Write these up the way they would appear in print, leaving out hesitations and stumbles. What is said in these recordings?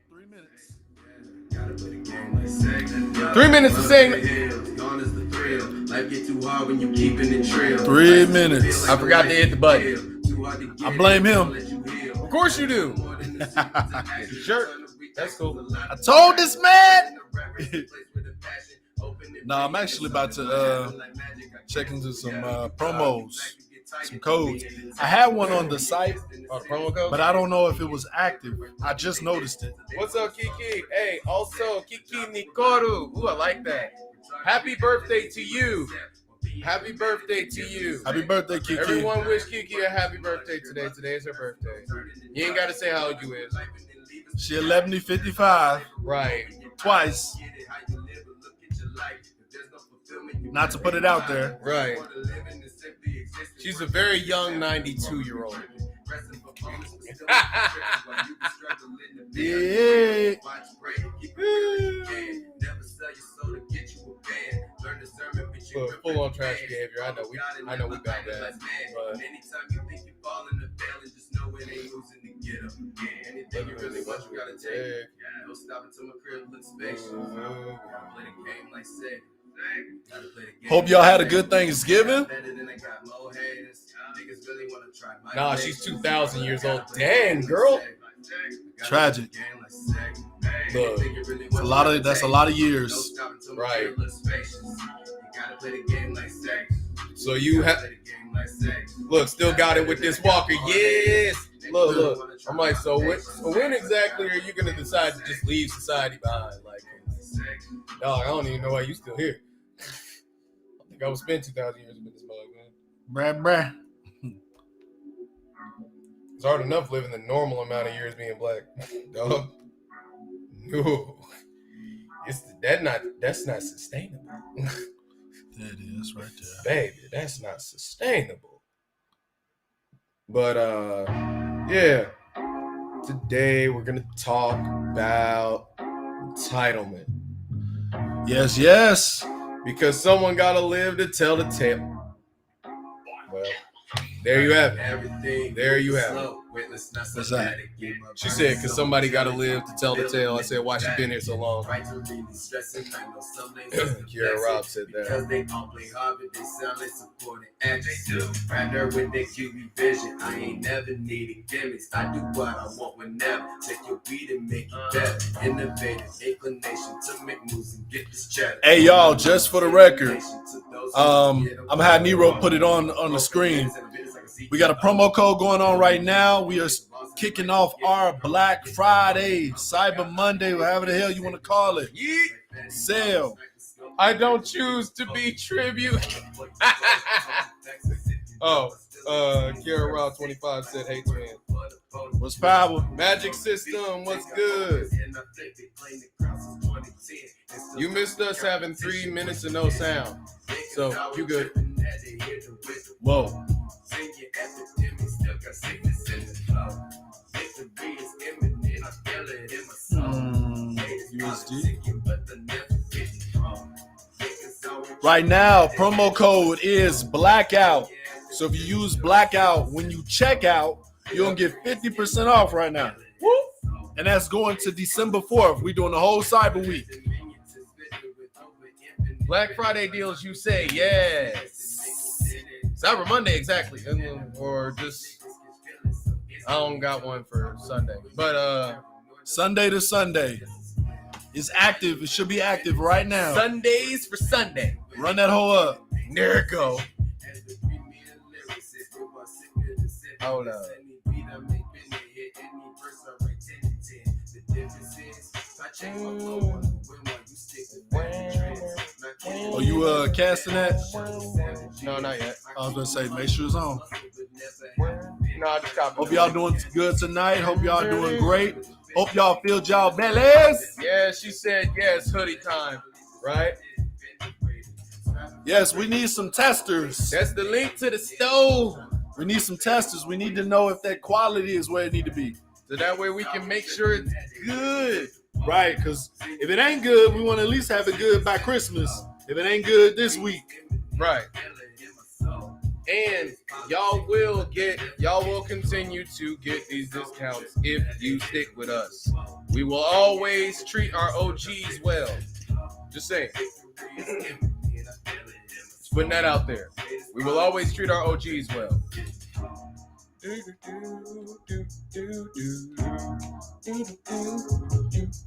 3 minutes. 3 minutes to sing. 3 minutes. I forgot to hit the button. I blame him. Of course you do. Sure. That's cool. I told this man. No, I'm actually about to check into some promos, some codes. I had one on the site, Promo code? but I don't know if it was active. I just noticed it. What's up, Kiki? Hey, also, Kiki Nikoru. Ooh, I like that. Happy birthday to you. Happy birthday to you. Happy birthday, Kiki. Everyone wish Kiki a happy birthday today. Today is her birthday. You ain't got to say how old you is. She 11:55 Right. twice. Not to put it out there. Right. She's a very young 92-year-old. Yeah. Full on trash behavior. I know we got that. But anything you really want, you gotta take. No stopping till my crib looks spacious. Play the game like say. Hope y'all had a good Thanksgiving. Nah, she's 2,000 years old. Dang, girl. Tragic. Look, That's a lot of years. right. So you have look, still got it with this walker. Yes. Look. I'm like, so when exactly are you gonna decide to just leave society behind? Like, dog, I don't even know why you still here. I think I would spend 2,000 years with this mug, man. Bruh. It's hard enough living the normal amount of years being black. Dog. No. That's not sustainable. There it is right there. Baby, that's not sustainable. But yeah. Today we're gonna talk about entitlement. Yes. Because someone gotta live to tell the tale. Well, there you have it. There you have it. What's that? She said, because somebody got to live to tell the tale. I said, why she been here so long? Kiara Rob said that. I ain't never needed gimmicks. I do what I want whenever. Take your beat and make it better. Innovative inclination to make moves and get this cheddar. Hey y'all, just for the record, I'm gonna have Nero put it on the screen. We got a promo code going on right now. We are kicking off our Black Friday, Cyber Monday, whatever the hell you want to call it. Sale. I don't choose to be tribute. Kiara Rob 25 said, hey, twin. What's power? Magic System, what's good? You missed us having 3 minutes of no sound. So, you good. Whoa. USD. Right now, promo code is Blackout. So if you use Blackout when you check out, you're going to get 50% off right now. And that's going to December 4th. We're doing the whole Cyber Week. Black Friday deals, you say yes. Cyber Monday, exactly. Or just, I don't got one for Sunday. But Sunday to Sunday. It's active. It should be active right now. Sundays for Sunday. Run that hoe up. There it go. Hold up. Are you casting that? No, not yet. I was gonna say, make sure it's on. No, I just got. Hope y'all doing good tonight. Hope y'all doing great. Hope y'all filled y'all bellies. Yeah, she said yes. Hoodie time, right? Yes, we need some testers. That's the link to the stove. We need some testers. We need to know if that quality is where it need to be. So that way we can make sure it's good. Right, because if it ain't good, we want to at least have it good by Christmas. If it ain't good this week. Right. And y'all will continue to get these discounts if you stick with us. We will always treat our OGs well. Just saying. Just putting that out there. We will always treat our OGs well.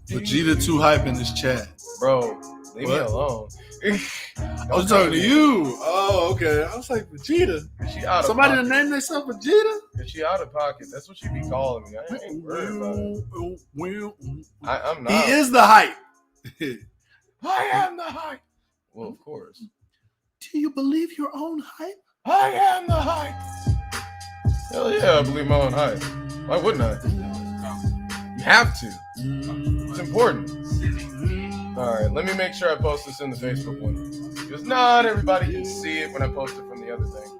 Vegeta too hype in this chat. Bro, leave me alone. I was talking to you. Oh, okay. I was like, Vegeta. She out of Somebody pocket. named themselves Vegeta? She out of pocket. That's what she be calling me. I ain't worried about it. I'm not. He is the hype. I am the hype. Well, of course. Do you believe your own hype? I am the hype. Hell yeah, I believe my own hype. Why wouldn't I? You have to. It's important. All right, let me make sure I post this in the Facebook one. Because not everybody can see it when I post it from the other thing.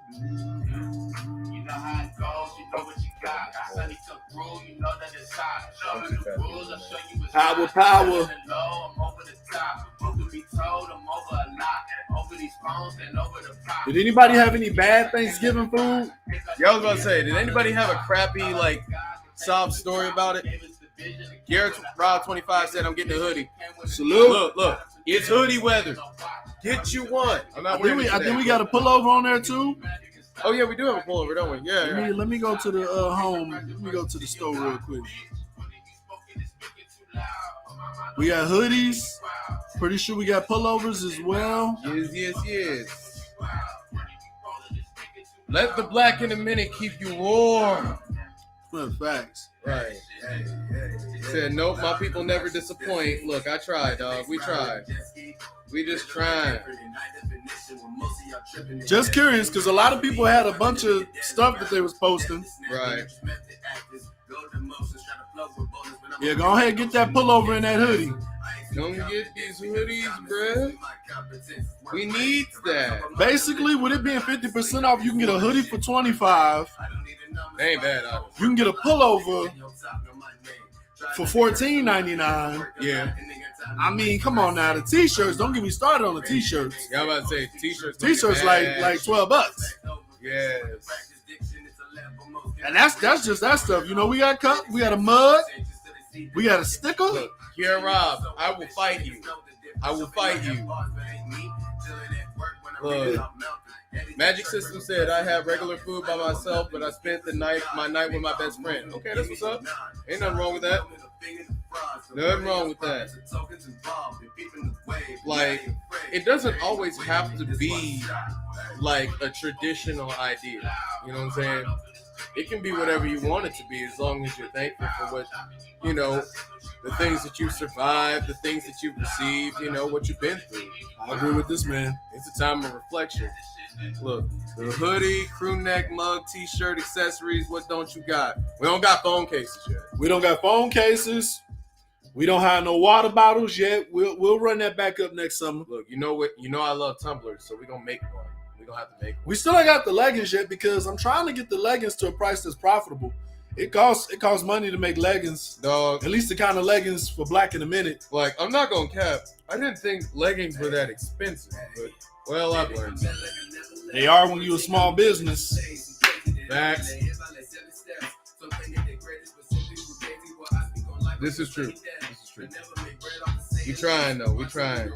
You know how it goes, you know what you got. Sunny took rule, you know that it's hot. Show me the rules, I'll show you what's Power, hot. power. I'm over the top. What could be told, I'm over a lot. Over these phones and over the top. Did anybody have any bad Thanksgiving food? Yeah, I was about to say, did anybody have a crappy, sob story about it? Garrett Rob 25 said, I'm getting a hoodie. Salute. Look. It's hoodie weather. Get you one. I'm not wearing it I today. think we got a pullover on there too. Oh, yeah, we do have a pullover, don't we? Yeah. Let me go to the home. Let me go to the store real quick. We got hoodies. Pretty sure we got pullovers as well. Yes. Let the black in a minute keep you warm. Well, facts. Right. Said, nope, my people never disappoint. Look, I tried, dog. We tried. We just trying. Just curious, because a lot of people had a bunch of stuff that they was posting. Right. Yeah, go ahead and get that pullover in that hoodie. Come get these hoodies, bruh. We need that. Basically, with it being 50% off, you can get a hoodie for $25. That ain't bad, You can get a pullover for $14.99. Yeah. I mean, come on now. The t-shirts, don't get me started on the t-shirts. Yeah, I'm about to say t-shirts. T-shirts like $12. Yes. And that's just that stuff. You know, we got a cup, we got a mug, we got a sticker. Look, here, Rob, I will fight you. Look, Magic System said, I have regular food by myself, but I spent my night with my best friend. Okay, that's what's up. Ain't nothing wrong with that. Nothing wrong with that. It doesn't always have to be a traditional idea. You know what I'm saying? It can be whatever you want it to be, as long as you're thankful for what, the things that you've survived, the things that you've received, what you've been through. I agree with this, man. It's a time of reflection. Look, the hoodie, crew neck, mug, t-shirt, accessories, what don't you got? We don't got phone cases yet. We don't got phone cases. We don't have no water bottles yet. We'll run that back up next summer. Look, you know what? I love tumblers, so we're going to make one. We're going to have to make one. We still ain't got the leggings yet because I'm trying to get the leggings to a price that's profitable. It costs money to make leggings. Dog. At least the kind of leggings for Black in a Minute. I'm not going to cap. I didn't think leggings were that expensive, but, well, I've learned something. They are when you're a small business. Facts. This is true. We trying, though. We trying.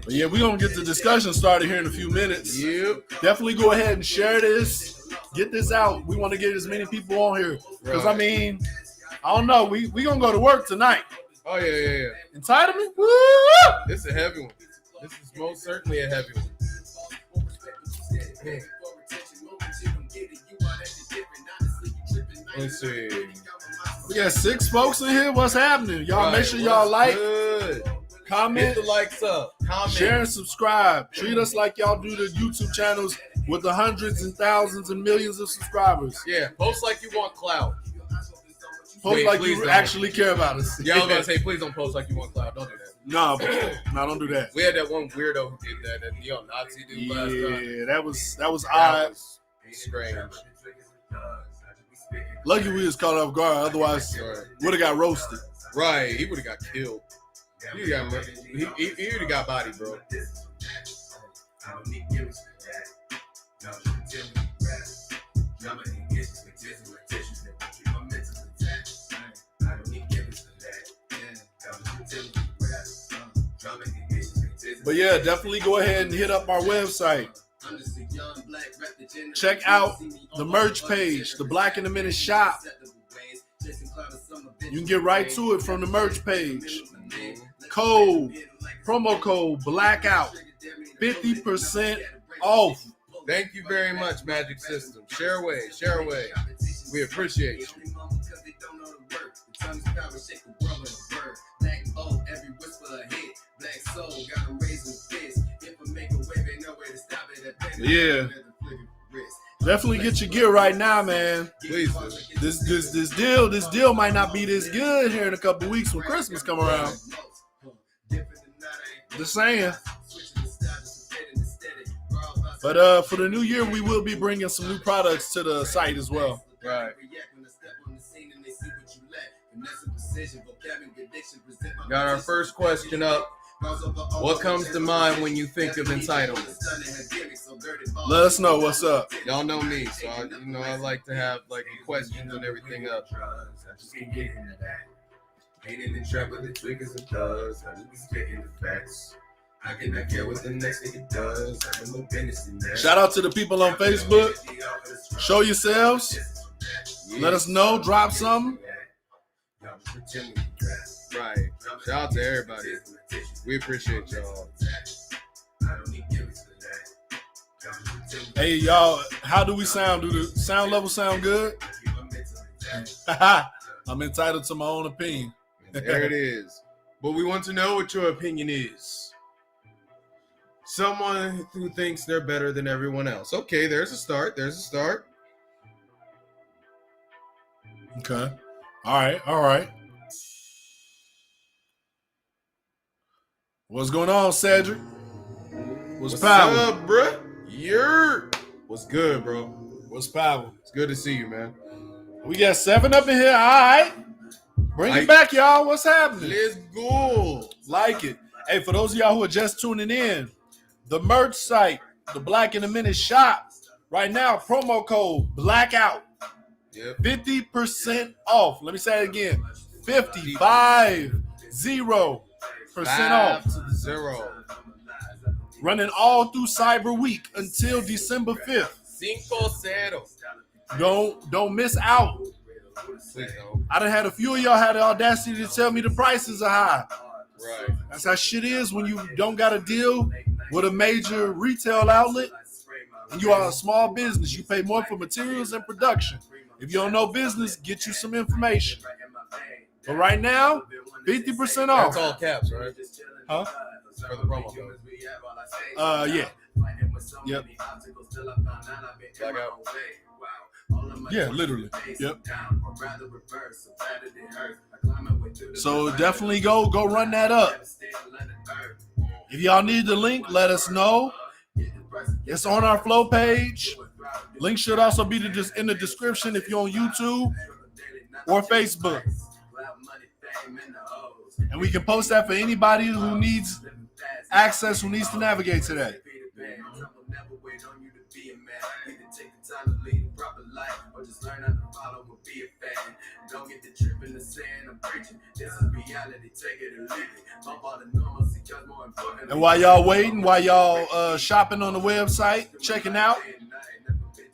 But yeah, we're going to get the discussion started here in a few minutes. Yep. Definitely go ahead and share this. Get this out. We want to get as many people on here. Because, Right. I mean, I don't know. We going to go to work tonight. Oh, yeah. Entitlement? Woo! This is a heavy one. This is most certainly a heavy one. Let's see. We got 6 folks in here. What's happening? Y'all Right, make sure y'all like, good? comment, Hit the likes up. Comment. share, and subscribe. Treat us like y'all do the YouTube channels with the hundreds and thousands and millions of subscribers. Yeah, post like you want clout. Post Wait, like please you don't. actually care about us. Yeah, I was gonna say, please don't post like you want clout. Don't do that. No, don't do that. We had that one weirdo who did that neo-Nazi dude last time. Yeah, that was That odd. was strange. Lucky we was caught off guard. Otherwise, would have got roasted. Right, he would have got killed. You got money. He already got body, bro. I don't need gimmicks for that. No, tell me rap. Drama and gets expectations like tissues that put you on mental attack. I don't need gimmicks for that. Yeah, tell me rap. Drama and gets expectations. But yeah, definitely go ahead and hit up our website. I'm just a young black rap degenerate. Check out the merch page, the Black in a Minute shop. You can get right to it from the merch page. Promo code Blackout, 50% off. Thank you very much, Magic System. Share away. We appreciate you. Yeah. Definitely get your gear right now, man. Please do. This deal might not be this good here in a couple weeks when Christmas come around. Just saying. But for the new year, we will be bringing some new products to the site as well. Right. Got our first question up. What comes to mind when you think of entitlement? Let us know what's up. Y'all know me, so I like to have like questions and everything up. I just can't get into that. Painting the trap with the tweakers and thugs. I just be spitting the facts. I cannot care what the next nigga does. I have no business in that. Shout out to the people on Facebook. Show yourselves. Let us know. Drop something. Right. Shout out to everybody. We appreciate y'all. Hey, y'all, how do we sound? Do the sound level sound good? I'm entitled to my own opinion. There it is. But we want to know what your opinion is. Someone who thinks they're better than everyone else. Okay, there's a start. Okay. All right. What's going on, Cedric? What's power? What's up, bruh? What's good, bro? What's power? It's good to see you, man. We got 7 up in here. All right. Bring it back, y'all. What's happening? Let's go. Like it. Hey, for those of y'all who are just tuning in, the merch site, the Black in a Minute shop, right now, promo code Blackout. Yep. 50% off. Let me say it again. 50% off. 0. Running all through Cyber Week until December 5th. 5-0. Don't miss out. Please don't. I done had a few of y'all had the audacity to tell me the prices are high. Right. That's how shit is when you don't got to deal with a major retail outlet and you are a small business. You pay more for materials and production. If you don't know business, get you some information. But right now, 50% off. That's all caps, right? Huh? For the promo code. Yeah. Yep. Blackout. Yeah, literally. Yep. So definitely go run that up. If y'all need the link, let us know. It's on our flow page. Link should also be in the description if you're on YouTube or Facebook. And we can post that for anybody who needs access, who needs to navigate to that. And while y'all waiting, while y'all shopping on the website, checking out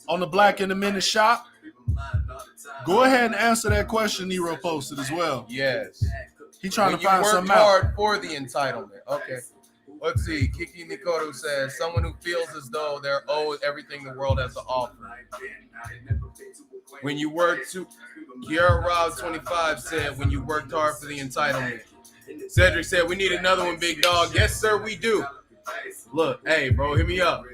on the Black in a Minute shop, go ahead and answer that question NeRo posted as well. Yes. He trying when to find you something work hard out. for the entitlement. Okay. Let's see. Kiki Nikoto says, someone who feels as though they're owed everything the world has to offer. When you work to... Kiara Rob 25 said, when you worked hard for the entitlement. Cedric said, we need another one, big dog. Yes, sir, we do. Look, hey, bro, hit me up.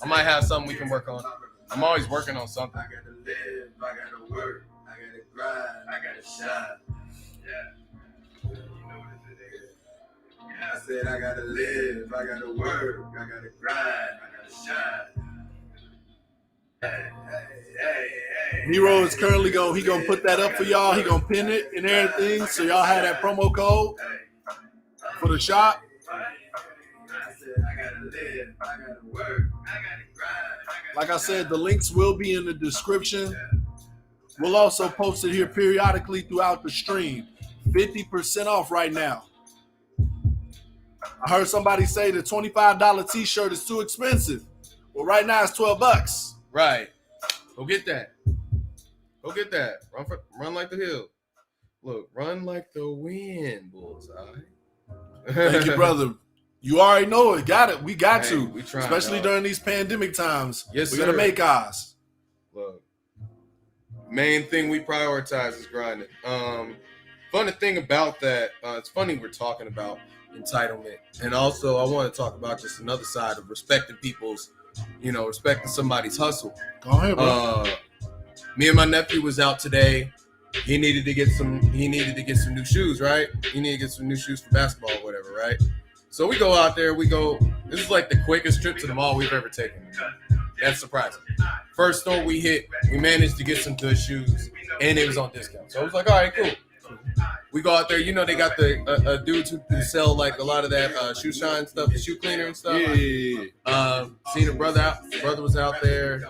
I might have something we can work on. I'm always working on something. I gotta live, I gotta work, I gotta grind, I gotta shine. Yeah. You know what it is. Yeah, I said I gotta live, I gotta work, I gotta grind, I gotta shine. Hey. NeRo is currently gonna put that up for y'all. He gonna pin it and everything, so y'all have that promo code for the shot. Like I said, the links will be in the description. We'll also post it here periodically throughout the stream. 50% off right now. I heard somebody say the $25 t-shirt is too expensive. Well, right now it's $12. Right. Go get that. Go get that. Run like the hill. Look, run like the wind, bullseye. Thank you, brother. You already know it. Got it. We got to. We trying, especially during these pandemic times. Yes, we're going to make ours. Look, main thing we prioritize is grinding. Funny thing about that, it's funny we're talking about entitlement. And also, I want to talk about just another side of respecting people's, respecting somebody's hustle. Go ahead, bro. Me and my nephew was out today. He needed to get some new shoes, right? He needed to get some new shoes for basketball or whatever, right? So we go out there, this is like the quickest trip to the mall we've ever taken. That's surprising. First store we hit, we managed to get some good shoes, and it was on discount. So I was like, all right, cool. We go out there, they got the dudes who sell like a lot of that shoe shine stuff, the shoe cleaner and stuff. Yeah. Seen a brother out, the brother was out there.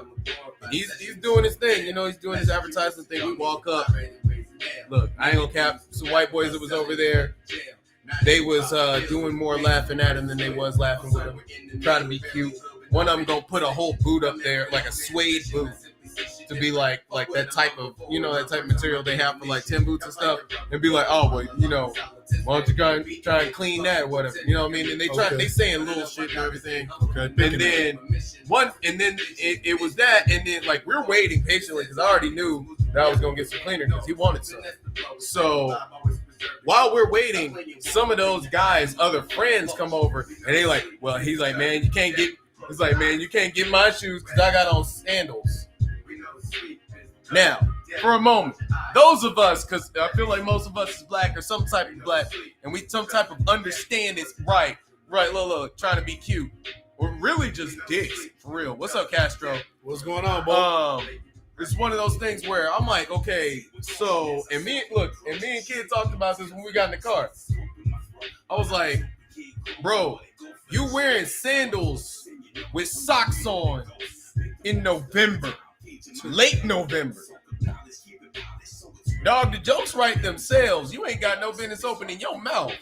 He's doing his thing, he's doing his advertising thing. We walk up. Look, I ain't gonna cap, some white boys that was over there. They was doing more laughing at him than they was laughing with him. Trying to be cute. One of them gonna put a whole boot up there, like a suede boot, to be like that type of, that type of material they have for like 10 boots and stuff, and be like, oh, well, why don't you try and clean that or whatever, you know what I mean? And they saying little shit and everything. Okay. And then it was that, and then like we're waiting patiently because I already knew that I was gonna get some cleaner because he wanted some. So while we're waiting, some of those guys, other friends, come over and they like, well, he's like, man, you can't get my shoes because I got on sandals. Now, for a moment, those of us, because I feel like most of us is black or some type of black, and we some type of understand it's right, look, trying to be cute. We're really just dicks, for real. What's up, Castro? What's going on, bro? It's one of those things where I'm like, okay, so, and me and Kid talked about this when we got in the car. I was like, bro, you wearing sandals with socks on in November, late November. Dog, the jokes write themselves. You ain't got no business opening your mouth,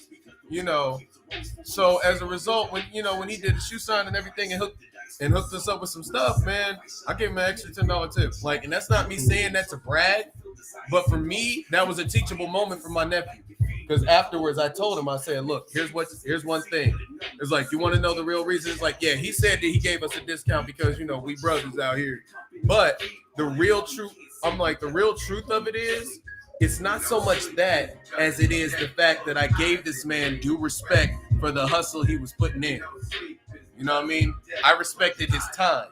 So as a result, when he did the shoe sign and everything and hooked us up with some stuff, man, I gave him an extra $10 tip. Like, and that's not me saying that to brag, but for me, that was a teachable moment for my nephew. Because afterwards, I told him, I said, look, here's one thing. It's like, you want to know the real reason? It's like, yeah, he said that he gave us a discount because, we brothers out here. But the real truth of it is, it's not so much that as it is the fact that I gave this man due respect for the hustle he was putting in. You know what I mean? I respected his time.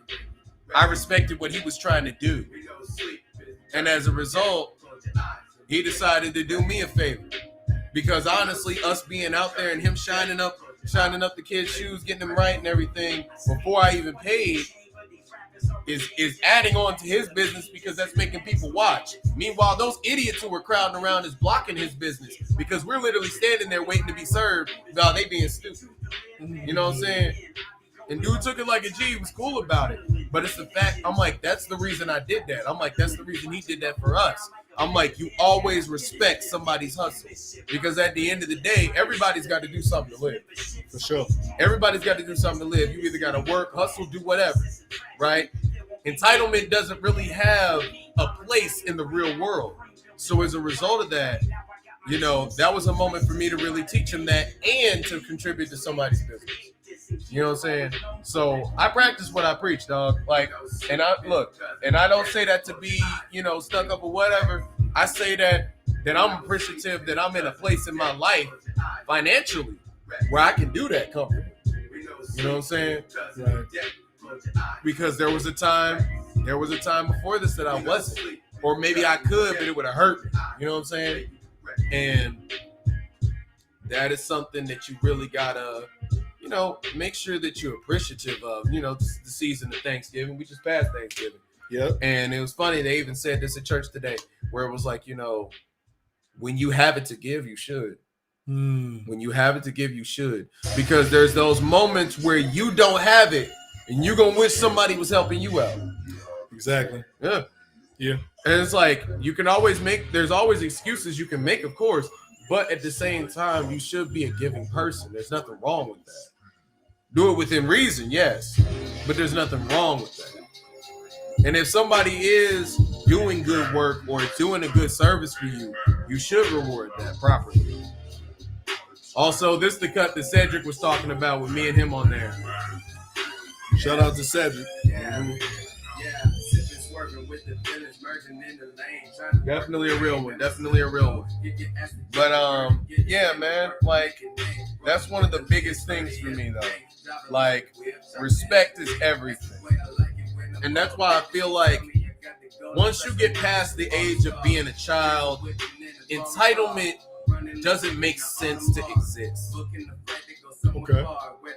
I respected what he was trying to do. And as a result, he decided to do me a favor. Because honestly, us being out there and him shining up the kids' shoes, getting them right and everything, before I even paid, is adding on to his business because that's making people watch. Meanwhile, those idiots who were crowding around is blocking his business because we're literally standing there waiting to be served while they being stupid. You know what I'm saying? And dude took it like a G. He was cool about it. But it's the fact, I'm like, that's the reason I did that. I'm like, that's the reason he did that for us. I'm like, you always respect somebody's hustle. Because at the end of the day, everybody's got to do something to live. For sure. Everybody's got to do something to live. You either got to work, hustle, do whatever. Right? Entitlement doesn't really have a place in the real world. So as a result of that, that was a moment for me to really teach him that and to contribute to somebody's business. You know what I'm saying? So I practice what I preach, dog. Like, and I don't say that to be, stuck up or whatever. I say that I'm appreciative that I'm in a place in my life financially where I can do that comfortably. You know what I'm saying? Right. Because there was a time before this that I wasn't. Or maybe I could, but it would have hurt me. You know what I'm saying? And that is something that you really gotta, make sure that you're appreciative of. The season of Thanksgiving. We just passed Thanksgiving. Yep. And it was funny, they even said this at church today, where it was like, when you have it to give, you should. When you have it to give, you should. Because there's those moments where you don't have it, and you're going to wish somebody was helping you out. Exactly. Yeah. Yeah. And it's like, there's always excuses you can make, of course, but at the same time, you should be a giving person. There's nothing wrong with that. Do it within reason, yes, but there's nothing wrong with that. And if somebody is doing good work or doing a good service for you, you should reward that properly. Also, this is the cut that Cedric was talking about with me and him on there. Shout out to Cedric. Definitely a real one. But yeah, man, like that's one of the biggest things for me though. Like respect is everything. And that's why I feel like once you get past the age of being a child, entitlement doesn't make sense to exist. Okay.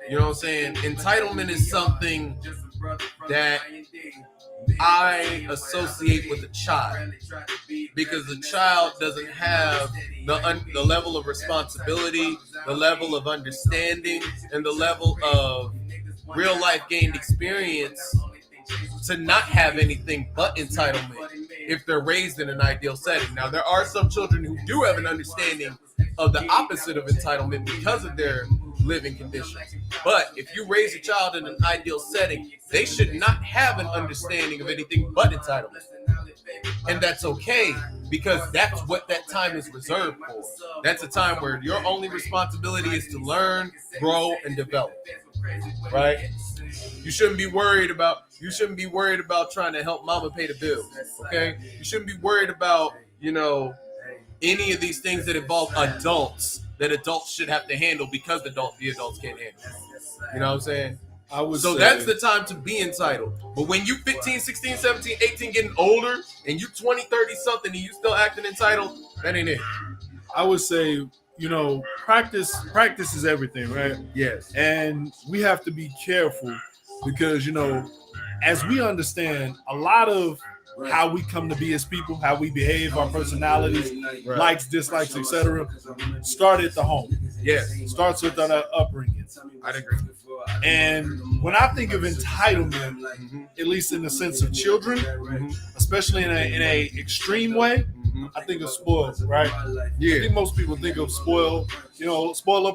You know what I'm saying? Entitlement is something that I associate with a child because the child doesn't have the level of responsibility, the level of understanding, and the level of real life gained experience to not have anything but entitlement if they're raised in an ideal setting. Now, there are some children who do have an understanding of the opposite of entitlement because of their living conditions. But if you raise a child in an ideal setting, they should not have an understanding of anything but entitlement. And that's okay, because that's what that time is reserved for. That's a time where your only responsibility is to learn, grow, and develop. Right? You shouldn't be worried about trying to help mama pay the bills. Okay? You shouldn't be worried about, any of these things that involve adults that adults should have to handle because the adults can't handle. You know what I'm saying? That's the time to be entitled. But when you 15, 16, 17, 18, getting older, and you 20, 30 something, and you still acting entitled, that ain't it. I would say, practice is everything, right? Yes. And we have to be careful because, as we understand, a lot of how we come to be as people, how we behave, our personalities, likes, dislikes, etc., start at the home. Yes. Starts with our upbringing. I'd agree. And when I think of entitlement, at least in the sense of children, especially in a extreme way, I think of spoiled, right? Yeah. I think most people think of spoiled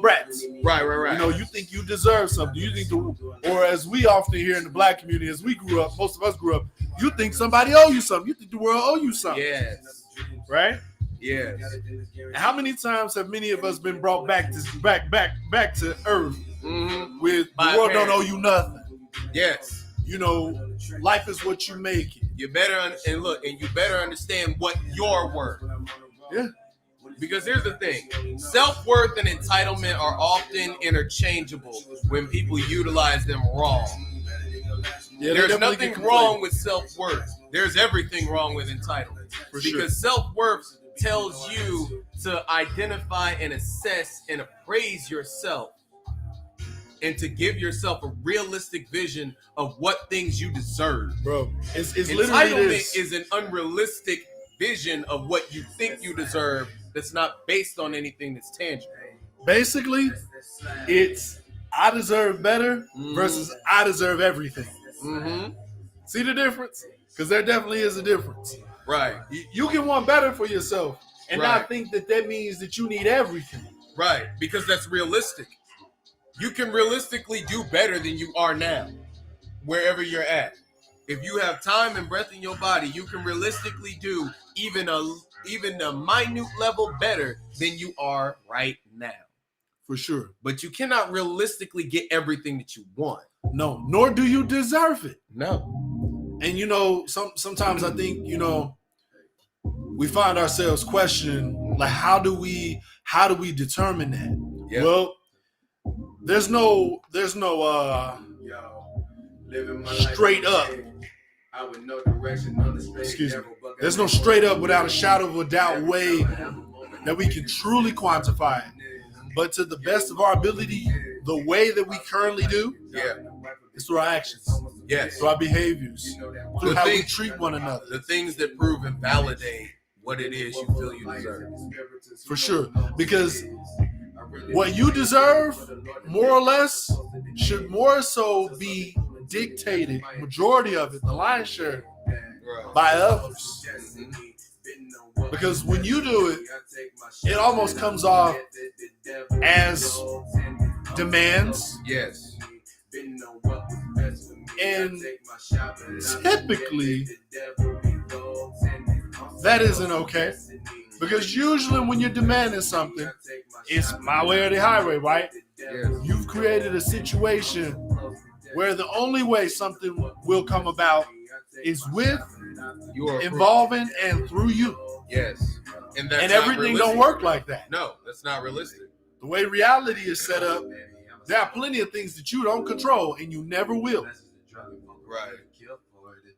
brats. Right. You think you deserve something. You think or as we often hear in the black community, as we grew up, most of us grew up, you think somebody owe you something. You think the world owe you something. Yes. Right? Yes. And how many times have many of us been brought back to earth with the world don't owe you nothing? Yes. Life is what you make it. You better understand what you're worth. Yeah. Because here's the thing, self-worth and entitlement are often interchangeable when people utilize them wrong. Yeah, there's nothing wrong with self-worth. There's everything wrong with entitlement. Because self-worth tells you to identify and assess and appraise yourself and to give yourself a realistic vision of what things you deserve. Bro, it's literally this. Entitlement is an unrealistic vision of what you think you deserve that's not based on anything that's tangible. Basically, it's I deserve better versus I deserve everything. See the difference? Because there definitely is a difference. Right. You can want better for yourself and not think that means that you need everything. Right, because that's realistic. You can realistically do better than you are now, wherever you're at. If you have time and breath in your body, you can realistically do even a minute level better than you are right now. For sure. But you cannot realistically get everything that you want. No, nor do you deserve it. No. And sometimes I think, we find ourselves questioning, like, how do we determine that? Yep. Well, there's no straight up. Excuse me. There's no straight up without a shadow of a doubt way that we can truly quantify it. But to the best of our ability, the way that we currently do, is through our actions. Yes. Through our behaviors. Through how we treat one another. The things that prove and validate what it is you feel you deserve. For sure. Because what you deserve, more or less, should more so be dictated, majority of it, the lion's share, by others. Because when you do it, it almost comes off as demands. Yes. And typically, that isn't okay. Because usually when you're demanding something, it's my way or the highway, right? Yes. You've created a situation where the only way something will come about is with, involving, and through you. Yes. And everything don't work like that. No, that's not realistic. The way reality is set up, there are plenty of things that you don't control and you never will. Right.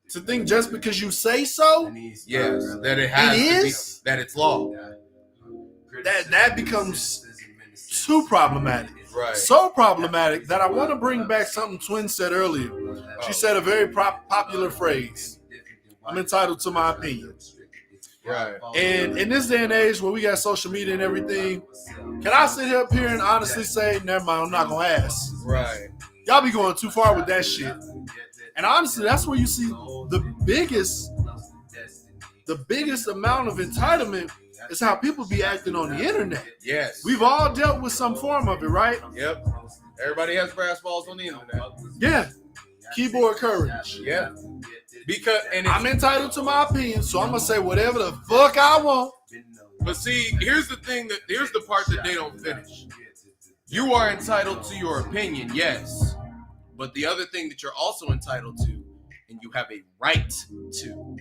To think just because you say so, yes, that it has to be, that it's law. That becomes too problematic. Right. So problematic that I want to bring back something Twin said earlier. She said a very popular phrase. I'm entitled to my opinion. Right. And in this day and age where we got social media and everything, can I sit up here and honestly say, never mind, I'm not going to ask. Right. Y'all be going too far with that shit. And honestly, that's where you see the biggest amount of entitlement is how people be acting on the internet. Yes. We've all dealt with some form of it, right? Yep. Everybody has brass balls on the internet. Yeah. Keyboard courage. Yeah. Because I'm entitled to my opinion, so I'm gonna say whatever the fuck I want. But see, here's the part that they don't finish. You are entitled to your opinion, yes. But the other thing that you're also entitled to, and you have a right to,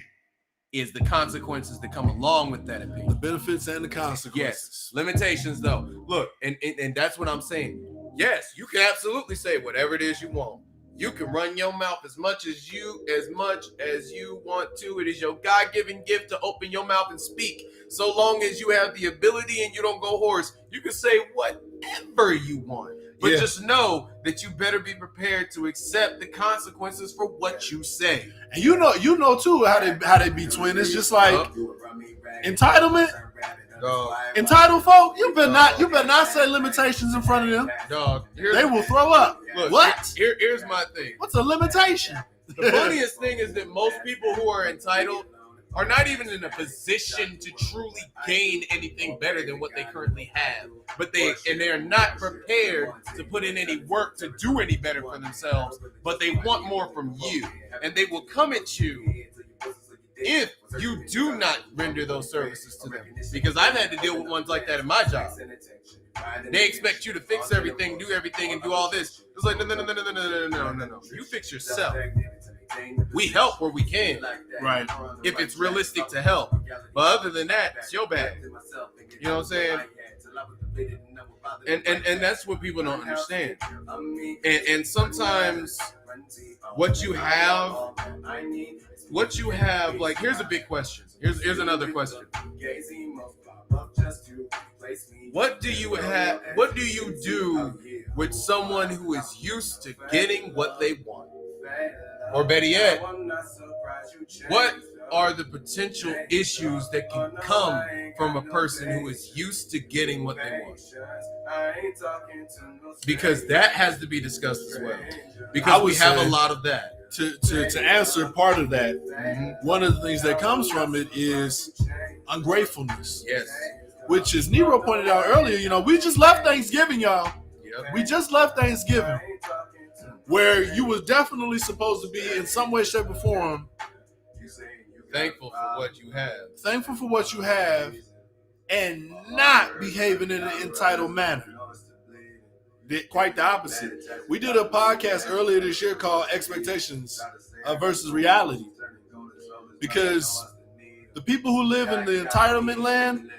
is the consequences that come along with that opinion. The benefits and the consequences. Yes. Limitations, though. Look, and that's what I'm saying. Yes, you can absolutely say whatever it is you want. You can run your mouth as much as you want to. It is your God-given gift to open your mouth and speak. So long as you have the ability and you don't go hoarse, you can say whatever you want. But just know that you better be prepared to accept the consequences for what you say. And you know too how they be Twin. It's just like entitlement. Entitled folk, you better not say limitations in front of them. Dog, they will throw up. Look, what? Here's my thing. What's a limitation? The funniest thing is that most people who are entitled are not even in a position to truly gain anything better than what they currently have. But they're not prepared to put in any work to do any better for themselves, but they want more from you. And they will come at you if you do not render those services to them. Because I've had to deal with ones like that in my job. They expect you to fix everything, do everything, and do all this. It's like, no. You fix yourself. We help where we can. Right. If it's realistic to help. But other than that, it's your bad. You know what I'm saying? And that's what people don't understand. And sometimes what you have, like, here's a big question. Here's another question. What do you do with someone who is used to getting what they want? Or better yet, what are the potential issues that can come from a person who is used to getting what they want? Because that has to be discussed as well. Because we have a lot of that. To answer part of that, one of the things that comes from it is ungratefulness. Yes. Which, as NeRo pointed out earlier, we just left Thanksgiving, y'all. Yep. We just left Thanksgiving, where you were definitely supposed to be in some way, shape, or form thankful for what you have. Thankful for what you have, and not behaving in an entitled manner. Quite the opposite. We did a podcast earlier this year called Expectations versus Reality. Because the people who live in the entitlement land,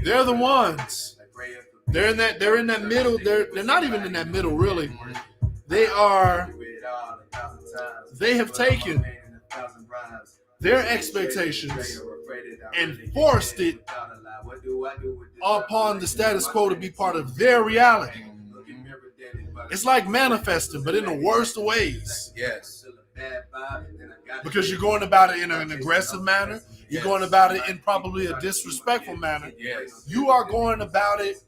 they're the ones. They're in that middle. They're not even in that middle, really. They have taken their expectations and forced it upon the status quo to be part of their reality. It's like manifesting, but in the worst of ways. Yes. Because you're going about it in an aggressive manner. You're going about it in probably a disrespectful manner. Yes. You are going about it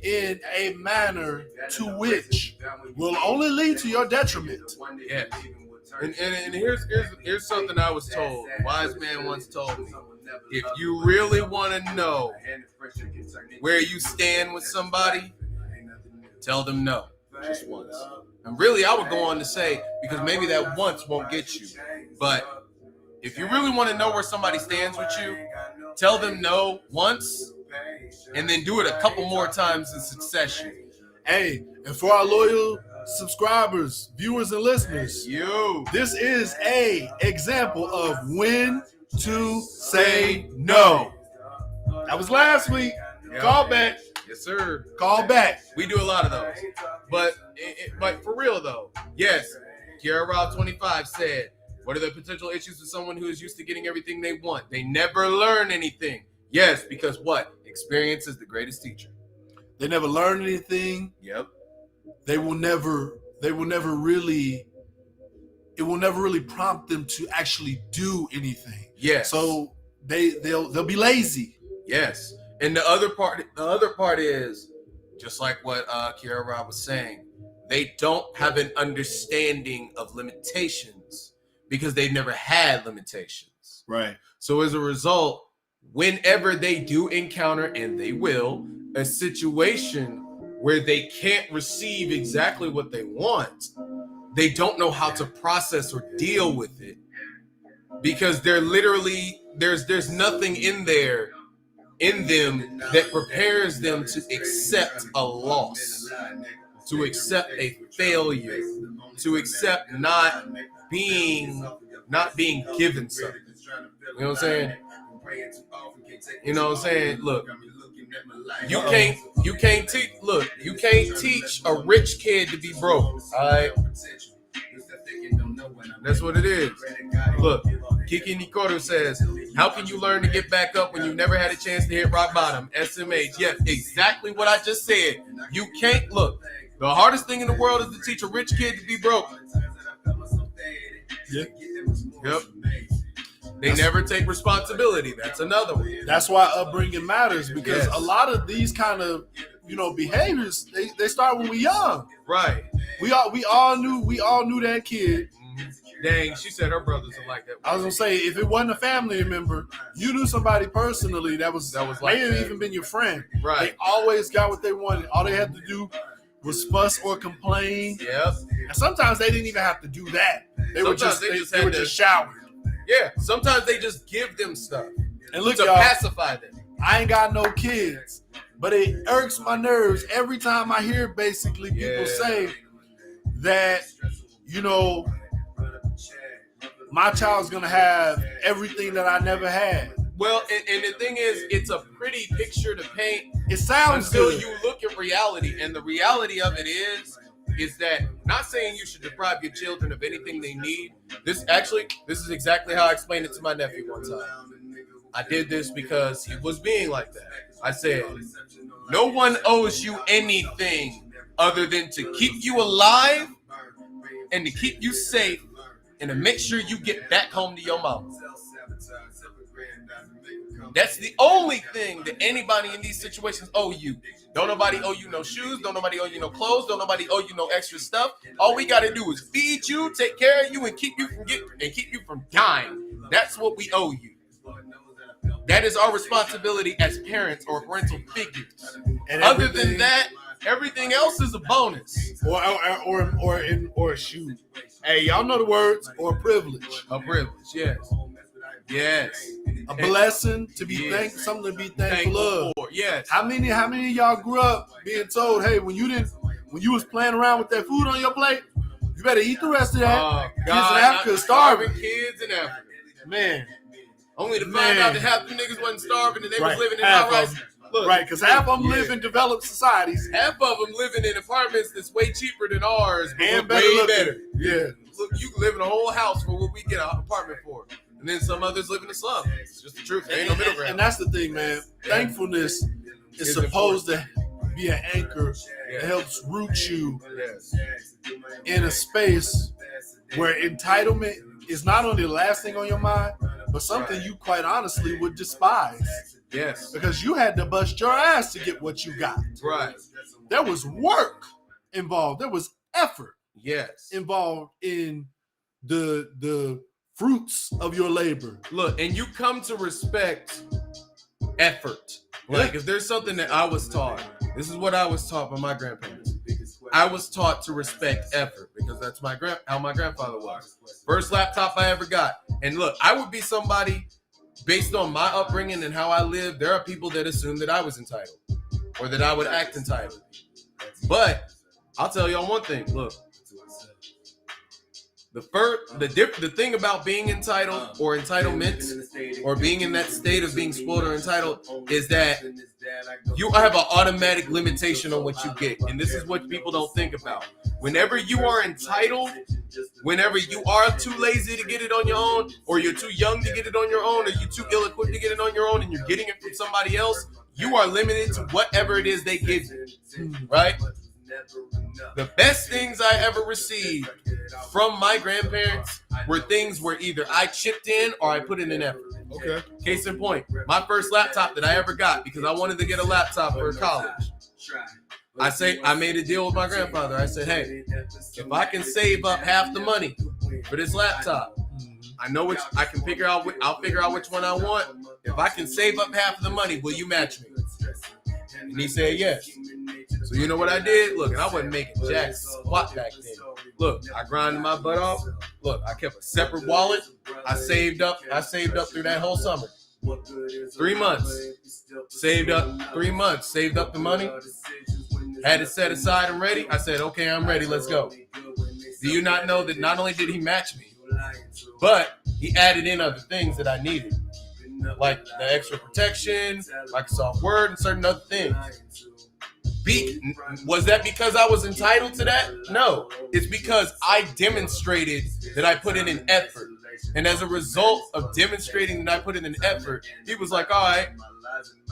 in a manner to which will only lead to your detriment. Yeah. And here's something I was told. A wise man once told me. If you really want to know where you stand with somebody, tell them no. Just once. And really, I would go on to say, because maybe that once won't get you. But if you really want to know where somebody stands with you, tell them no once, and then do it a couple more times in succession. Hey, and for our loyal subscribers, viewers, and listeners, this is a example of when to say no. That was last week. Yep. Call back. Yes, sir. Call back. We do a lot of those. But for real, though, yes, Kiara Rob 25 said, what are the potential issues with someone who is used to getting everything they want? They never learn anything. Yes, because what? Experience is the greatest teacher. They never learn anything. Yep. It will never really prompt them to actually do anything. Yes. So they'll be lazy. Yes. And the other part is just like what Kiara Rob was saying. They don't have an understanding of limitations because they've never had limitations. Right. So as a result, whenever they do encounter, and they will, a situation where they can't receive exactly what they want, they don't know how to process or deal with it because they're literally there's nothing in them that prepares them to accept a loss, to accept a failure, to accept not being given something. You know what I'm saying? You know what I'm saying? Look, you can't teach a rich kid to be broke. All right, that's what it is. Look, Kiki Nikoro says, how can you learn to get back up when you never had a chance to hit rock bottom? SMH. Yes, exactly what I just said. You can't look. The hardest thing in the world is to teach a rich kid to be broke. Yep. They never take responsibility. That's another one. That's why upbringing matters, because a lot of these kind of behaviors they start when we're young. Right. We all knew that kid. Dang, she said her brothers are like that. I was gonna say, if it wasn't a family member, you knew somebody personally that was like may have that. even been your friend. Right. They always got what they wanted. All they had to do was fuss or complain. Yep. And sometimes they didn't even have to do that. They were just showered. Yeah. Sometimes they just give them stuff. And look, to y'all, pacify them. I ain't got no kids, but it irks my nerves every time I hear basically people say that, my child's gonna have everything that I never had. Well, and the thing is, it's a pretty picture to paint. It sounds until good. You look at reality, and the reality of it is that not saying you should deprive your children of anything they need. This is exactly how I explained it to my nephew one time. I did this because he was being like that. I said, no one owes you anything other than to keep you alive and to keep you safe and to make sure you get back home to your mama. That's the only thing that anybody in these situations owe you. Don't nobody owe you no shoes. Don't nobody owe you no clothes. Don't nobody owe you no extra stuff. All we got to do is feed you, take care of you, and keep you from dying. That's what we owe you. That is our responsibility as parents or parental figures. And other than that, everything else is a bonus. Or shoot. Hey, y'all know the words, or privilege. A privilege, yes. Yes. A blessing to be something to be thankful of. Yes. How many of y'all grew up being told, hey, when you was playing around with that food on your plate, you better eat the rest of that. Kids in Africa starving. Kids in Africa. Man. Only to find out that half the niggas wasn't starving and they was living in high-rise. Right, because half of them live in developed societies. Half of them living in apartments that's way cheaper than ours, and way better. Yeah. Look, you can live in a whole house for what we get an apartment for. And then some others live in the slum. It's just the truth. There ain't no middle ground. And that's the thing, man. Thankfulness is supposed to be an anchor that helps root you in a space where entitlement is not only the last thing on your mind, but something you quite honestly would despise. Yes. Because you had to bust your ass to get what you got. Right. There was work involved. There was effort Yes. involved in the fruits of your labor. Look, and you come to respect effort. Like, if there's something that I was taught, this is what I was taught by my grandparents. I was taught to respect effort because that's how my grandfather was. First laptop I ever got. And look, I would be somebody based on my upbringing and how I lived. There are people that assume that I was entitled or that I would act entitled. But I'll tell y'all one thing. Look, the thing about being entitled or entitlement or being in that state of being spoiled or entitled is that you have an automatic limitation on what you get. And this is what people don't think about. Whenever you are entitled, whenever you are too lazy to get it on your own, or you're too young to get it on your own, or you're too ill-equipped to get it on your own, and you're getting it from somebody else, you are limited to whatever it is they give you, right? The best things I ever received from my grandparents were things where either I chipped in or I put in an effort. Okay. Case in point, my first laptop that I ever got because I wanted to get a laptop for college. I made a deal with my grandfather. I said, hey, if I can save up half the money for this laptop, I know which I can figure out. I'll figure out which one I want. If I can save up half of the money, will you match me? And he said yes. So you know what I did? Look, and I wasn't making jack squat back then. Look, I grinded my butt off. Look, I kept a separate wallet. I saved up through that whole summer. 3 months. Saved up 3 months. Saved up the money. Had it set aside and ready. I said, okay, I'm ready. Let's go. Do you not know that not only did he match me, but he added in other things that I needed, like the extra protection, Microsoft Word, and certain other things. Was that because I was entitled to that? No. It's because I demonstrated that I put in an effort. And as a result of demonstrating that I put in an effort, he was like, all right,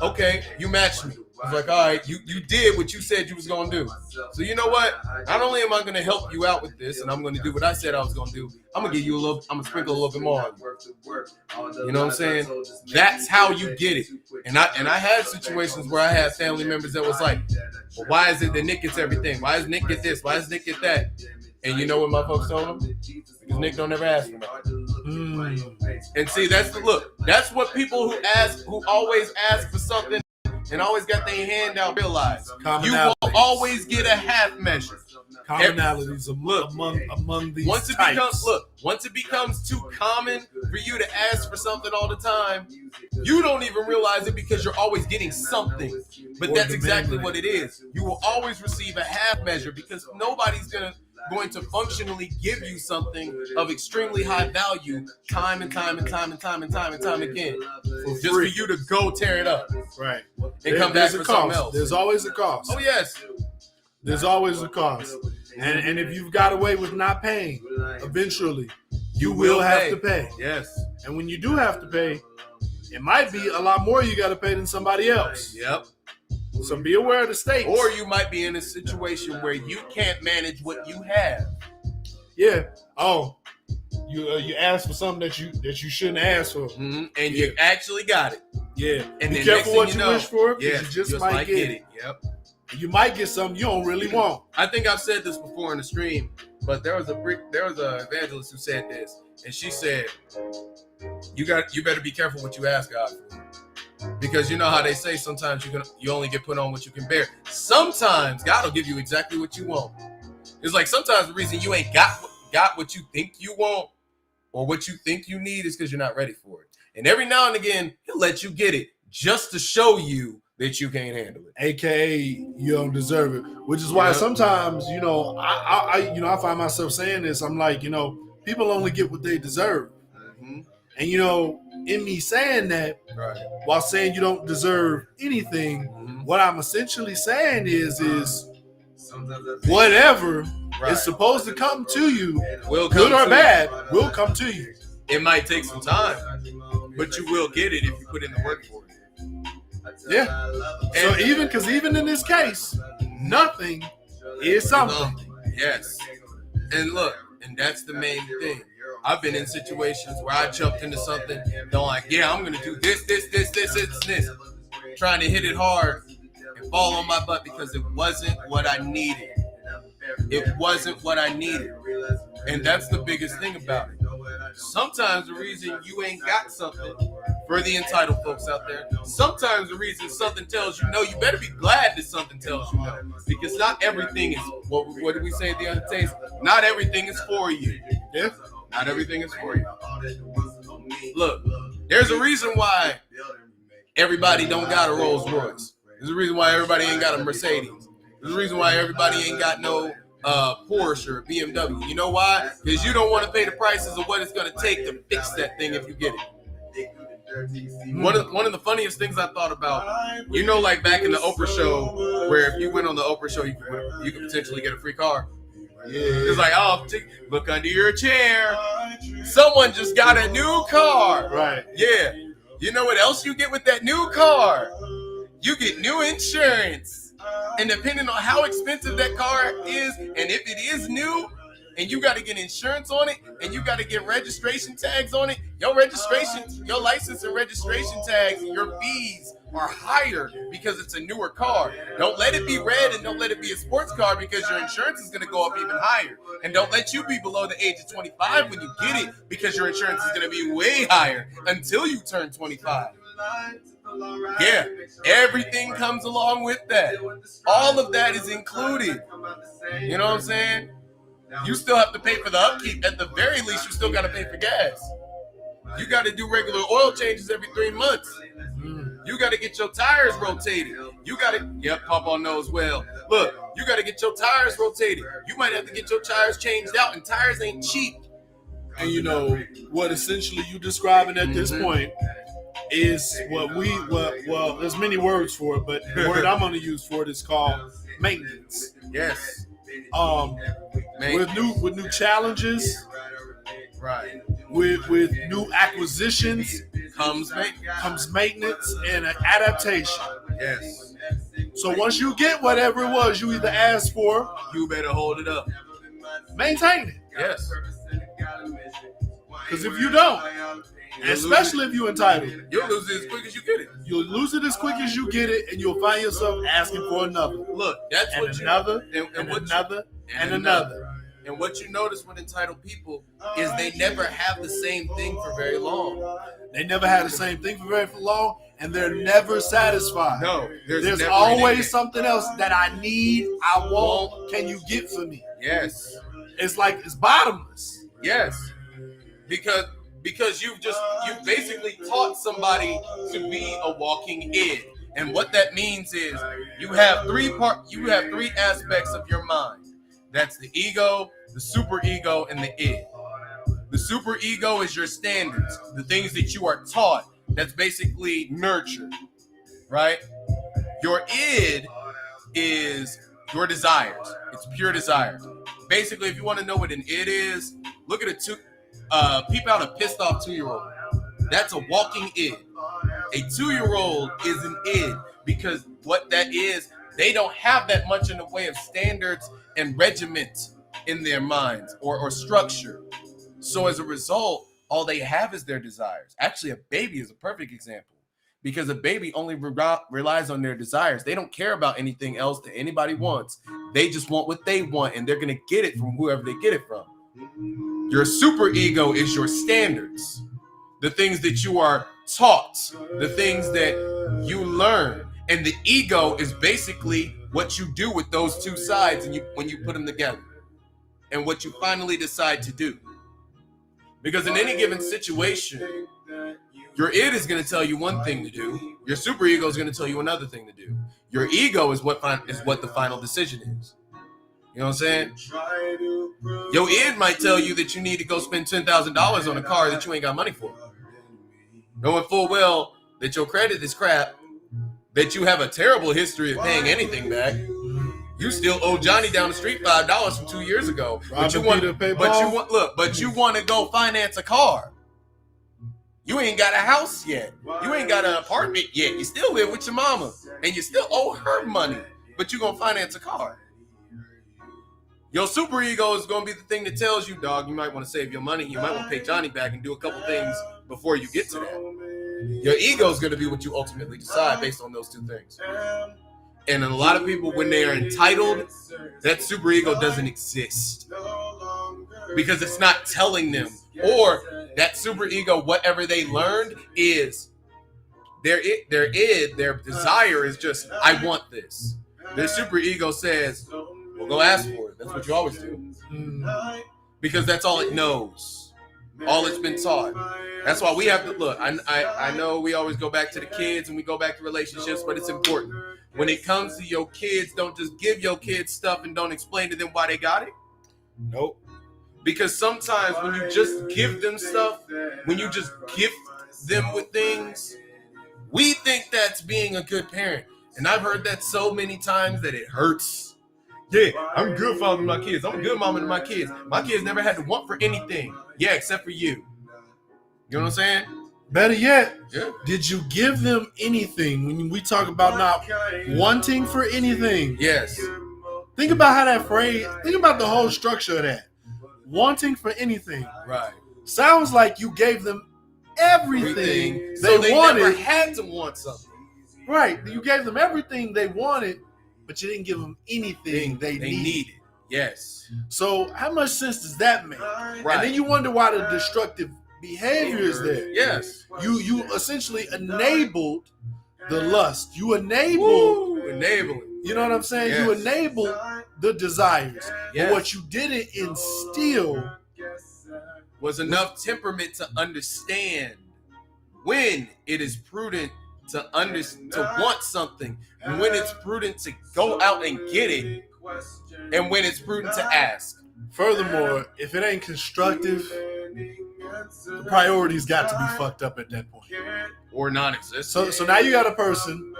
okay, you matched me. I was like, all right, you did what you said you was going to do. So you know what? Not only am I going to help you out with this, and I'm going to do what I said I was going to do, I'm going to give you I'm going to sprinkle a little bit more on you. You know what I'm saying? That's how you get it. And I had situations where I had family members that was like, well, why is it that Nick gets everything? Why does Nick get this? Why does Nick get that? And you know what my folks told him? Because Nick don't ever ask for nothing. And see, that's what people who always ask for something and always got their hand out realize. You will always get a half measure. Commonalities among these once it becomes too common for you to ask for something all the time, you don't even realize it because you're always getting something. But that's exactly what it is. You will always receive a half measure because nobody's going to functionally give you something of extremely high value time and time again. Just for you to go tear it up. Right. And come back for something else. There's always a cost. Oh, yes. There's always a cost. And if you've got away with not paying, eventually you will have to pay. Yes. And when you do have to pay, it might be a lot more you got to pay than somebody else. Yep. So be aware of the stakes. Or you might be in a situation where you can't manage what you have. Yeah. Oh, you asked for something that you shouldn't ask for, and you actually got it. Yeah. And be careful what you wish for, because you just might get it. Yep. You might get something you don't really want. I think I've said this before in the stream, but there was a evangelist who said this, and she said, "You better be careful what you ask God for, because you know how they say sometimes you only get put on what you can bear. Sometimes God will give you exactly what you want. It's like sometimes the reason you ain't got what you think you want or what you think you need is because you're not ready for it. And every now and again, He'll let you get it just to show you that you can't handle it. AKA you don't deserve it. Which is why sometimes, I find myself saying this. I'm like, people only get what they deserve. Mm-hmm. And in me saying that, right, while saying you don't deserve anything, what I'm essentially saying is whatever is supposed to come to you, good or bad, will come to you. It might take some time, but you will get it if you put in the work for it. Yeah. So even in this case, nothing is something. Yes. And look, and that's the main thing. I've been in situations where I jumped into something, I'm like, I'm going to do this. trying to hit it hard and fall on my butt because it wasn't what I needed. It wasn't what I needed. And that's the biggest thing about it. Sometimes the reason you ain't got something, for the entitled folks out there, sometimes the reason something tells you no, you better be glad that something tells you no. Because not everything is, what did we say at the other taste? Not everything is for you. Yeah. Not everything is for you. Look, there's a reason why everybody don't got a Rolls Royce. There's a reason why everybody ain't got a Mercedes. There's a reason why everybody ain't got no Porsche or BMW. You know why? Because you don't want to pay the prices of what it's going to take to fix that thing if you get it. One of the funniest things I thought about, you know, like back in the Oprah show, where if you went on the Oprah show, you could potentially get a free car. Yeah. It's like, oh, look under your chair. Someone just got a new car. Right. Yeah. You know what else you get with that new car? You get new insurance. And depending on how expensive that car is, and if it is new, and you got to get insurance on it, and you got to get registration tags on it, your license and registration tags, and your fees are higher because it's a newer car. Don't let it be red and don't let it be a sports car because your insurance is going to go up even higher. And don't let you be below the age of 25 when you get it because your insurance is going to be way higher until you turn 25. Yeah, everything comes along with that. All of that is included. You know what I'm saying? You still have to pay for the upkeep. At the very least, you still got to pay for gas. You got to do regular oil changes every 3 months. You got to get your tires rotated. You got to, yep, Papa knows well. Look, you got to get your tires rotated. You might have to get your tires changed out, and tires ain't cheap. And you know what essentially you describing at this point is well, there's many words for it, but the word I'm going to use for it is called maintenance. Yes. With new challenges, right? With new acquisitions comes maintenance and an adaptation. Yes. So once you get whatever it was you either asked for, you better hold it up. Maintain it. Yes. Because if you don't, especially if you're entitled, you'll lose it as quick as you get it. You'll lose it as quick as you get it, and you'll find yourself asking for another. Look, that's and what another, you, and another, and another. And what you notice with entitled people is they never have the same thing for very long. They never have the same thing for very long, and they're never satisfied. No, there's always something else that I need, I want. Can you get for me? Yes. It's like it's bottomless. Yes. Because you've basically taught somebody to be a walking id. And what that means is you have three aspects of your mind. That's the ego, the superego, and the id. The superego is your standards, the things that you are taught. That's basically nurtured, right? Your id is your desires. It's pure desires. Basically, if you want to know what an id is, look at peep out a pissed off 2-year-old. That's a walking id. A 2-year-old is an id because what that is, they don't have that much in the way of standards and regiment in their minds or structure. So as a result, all they have is their desires. Actually, a baby is a perfect example because a baby only relies on their desires. They don't care about anything else that anybody wants. They just want what they want, and they're going to get it from whoever they get it from. Your superego is your standards, the things that you are taught, the things that you learn. And the ego is basically what you do with those two sides and when you put them together and what you finally decide to do. Because in any given situation, your id is going to tell you one thing to do. Your superego is going to tell you another thing to do. Your ego is what the final decision is. You know what I'm saying? Your id might tell you that you need to go spend $10,000 on a car that you ain't got money for. Knowing full well that your credit is crap, that you have a terrible history of paying anything back. You still owe Johnny down the street $5 from 2 years ago. But you want to go finance a car. You ain't got a house yet. You ain't got an apartment yet. You still live with your mama. And you still owe her money. But you're going to finance a car. Your superego is going to be the thing that tells you, dog, you might want to save your money. You might want to pay Johnny back and do a couple things before you get to that. Your ego is going to be what you ultimately decide based on those two things. And a lot of people, when they are entitled, that superego doesn't exist because it's not telling them, or that superego, whatever they learned, is their desire is just, I want this. Their superego says, well, go ask for it. That's what you always do. Because that's all it knows. All it's been taught. That's why we have to look. I know we always go back to the kids and we go back to relationships, but it's important. When it comes to your kids, don't just give your kids stuff and don't explain to them why they got it. Nope. Because sometimes when you just give them stuff, when you just gift them with things, we think that's being a good parent. And I've heard that so many times that it hurts. Yeah, I'm a good father to my kids. I'm a good mama to my kids. My kids never had to want for anything. Yeah, except for you. You know what I'm saying? Better yet, Yeah. did you give them anything? When we talk about not wanting for anything, Yes. think about how that phrase, think about the whole structure of that. Wanting for anything. Right. Sounds like you gave them everything So they wanted. never had to want something. Right. You gave them everything they wanted, but you didn't give them anything they needed. Yes. So how much sense does that make? Right. And then you wonder why the destructive behavior is there. Yes. You essentially enabled the lust. You enabled, Enabling. you know what I'm saying? You Yes. enabled the desires. Yes. But what you didn't instill Was enough temperament to understand when it is prudent to want something, and when it's prudent to go out and get it, and when it's prudent to ask. Furthermore, if it ain't constructive, the priorities got to be fucked up at that point. Or non-existent. So now you got a person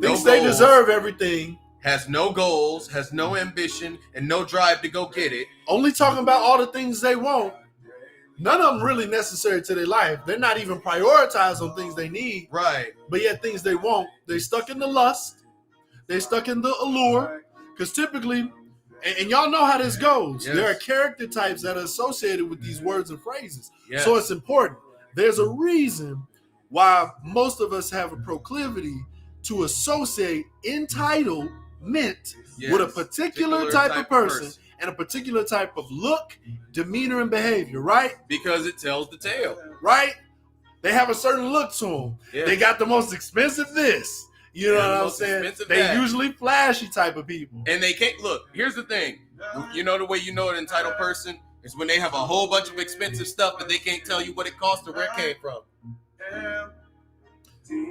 thinks No they goals. deserve everything, Has no goals, has no ambition, and no drive to go get it. only talking about all the things they want. None of them really necessary to their life. They're not even prioritized on things they need, Right. but yet things they want. They stuck in the lust. They stuck in the allure. Because typically, and y'all know how this goes, Yes. there are character types that are associated with these words and phrases. Yes. So it's important. There's a reason why most of us have a proclivity to associate entitlement Yes. with a particular type of person and a particular type of look, demeanor, and behavior, right? Because it tells the tale. Right? They have a certain look to them. Yeah. They got the most expensive this. You know Yeah, the what I'm most saying? expensive They that. usually flashy type of people. And they can't look. Here's the thing. You know the way you know an entitled person is when they have a whole bunch of expensive stuff, but they can't tell you what it cost or where it came from.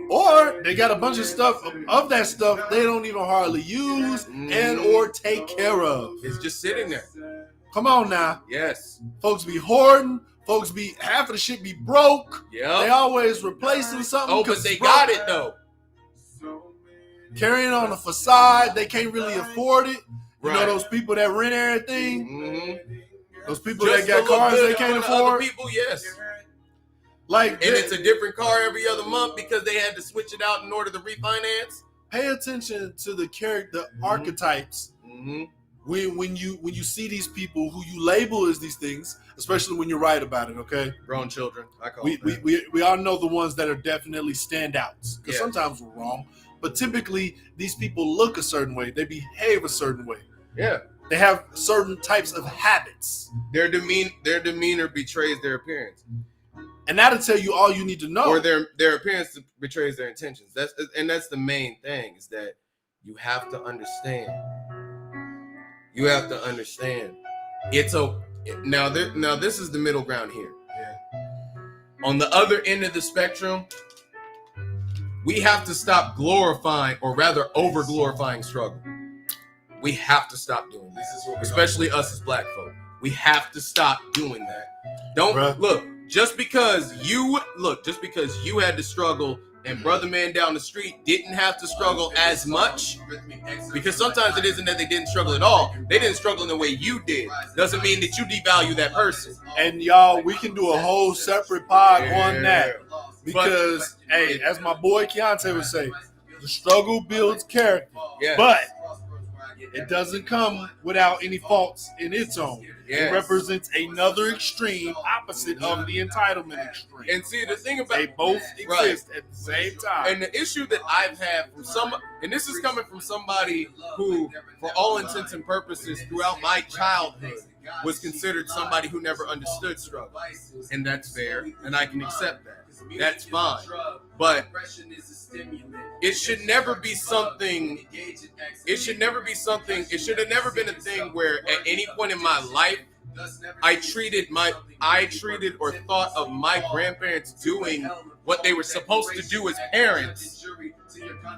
Or they got a bunch of stuff of that stuff they don't even hardly use and or take care of. It's just sitting there. Come on now. Yes. Folks be hoarding. Folks be half of the shit be broke. They Yeah. always replacing something. Oh, 'cause but they it's broke. got it though. Carrying on a facade. They can't really afford it. You know Right. those people that rent everything? Mm-hmm. Those people that got to look cars good they in can't front of other afford? people, yes. Like, And it's a different car every other month because they had to switch it out in order to refinance. pay attention to the character archetypes Mm-hmm. when you see these people who you label as these things, especially when you write about it. Okay, Grown children. I call we it that. we all know the ones that are definitely standouts because Yeah. sometimes we're wrong, but typically these people look a certain way, they behave a certain way, Yeah. they have certain types of habits, Their demeanor betrays their appearance. and that'll tell you all you need to know. Or their appearance betrays their intentions. That's the main thing, is that you have to understand. You have to understand. It's now this is the middle ground here. Yeah. On the other end of the spectrum, we have to stop glorifying, or rather over glorifying, struggle. We have to stop doing that. Especially us as black folk. We have to stop doing that. Don't Bruh. look, just because you had to struggle and brother man down the street didn't have to struggle as much, because sometimes it isn't that they didn't struggle at all. They didn't struggle in the way you did. Doesn't mean that you devalue that person. And y'all, we can do a whole separate pod Yeah. on that. Because, hey, as my boy Keontae would say, the struggle builds character. Yeah. But it doesn't come without any faults in its own. Yes. It represents another extreme opposite of the entitlement extreme. And see, the thing about They both exist at the same time. And the issue that I've had from and this is coming from somebody who, for all intents and purposes, throughout my childhood, was considered somebody who never understood struggle. And that's fair, and I can accept that. That's fine. But it should never be something, it should have never been a thing where at any point in my life, I treated or thought of my grandparents doing what they were supposed to do as parents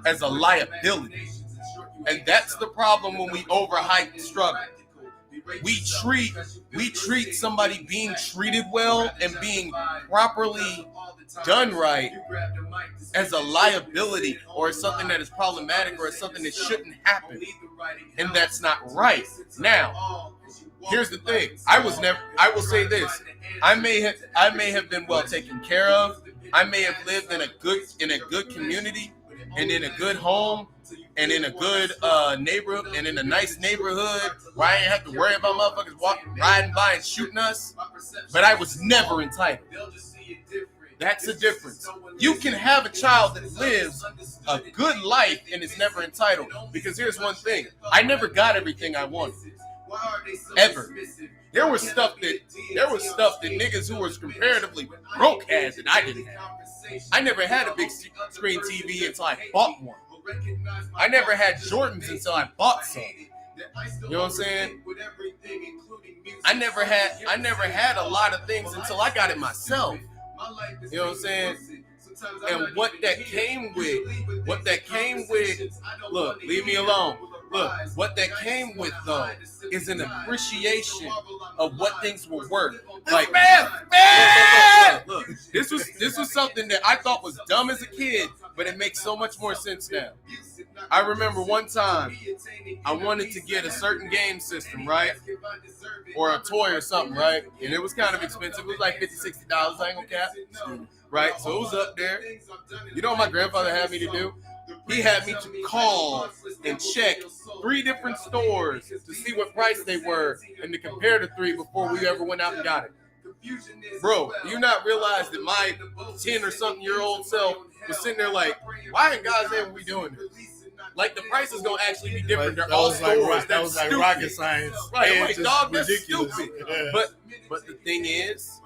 as a liability. And that's the problem when we overhype struggle. We treat somebody being treated well and being properly done right as a liability or something that is problematic or something that shouldn't happen. And that's not right. Now, here's the thing. I will say this. I may have been well taken care of. I may have lived in a good community and in a good home and in a good neighborhood and in a nice neighborhood where I ain't have to worry about motherfuckers riding by and shooting us. But I was never entitled. That's the difference. You can have a child that lives a good life and is never entitled. Because here's one thing. I never got everything I wanted. Ever. There was stuff that niggas who was comparatively broke had that I didn't have. I never had a big screen TV until I bought one. I never had Jordans until I bought some. You know what I'm saying? I never had a lot of things until I got it myself. You know what I'm saying? And what that came with, look, leave me alone. Look, what that came with though is an appreciation of what things were worth. Like, look, this was something that I thought was dumb as a kid, but it makes so much more sense now. I remember one time I wanted to get a certain game system, right? Or a toy or something, right? And it was kind of expensive. It was like $50, $60, I ain't gonna cap. Right? So it was up there. You know what my grandfather had me to do? He had me to call and check 3 different stores to see what price they were and to compare the 3 before we ever went out and got it. Bro, do you not realize that my 10 or something year old self was sitting there like, why in God's name are we doing this? Like, the price is going to actually be different. They're all stores. That was like rocket science. Right, I'm like, dog, that's stupid. Yeah. But the thing is,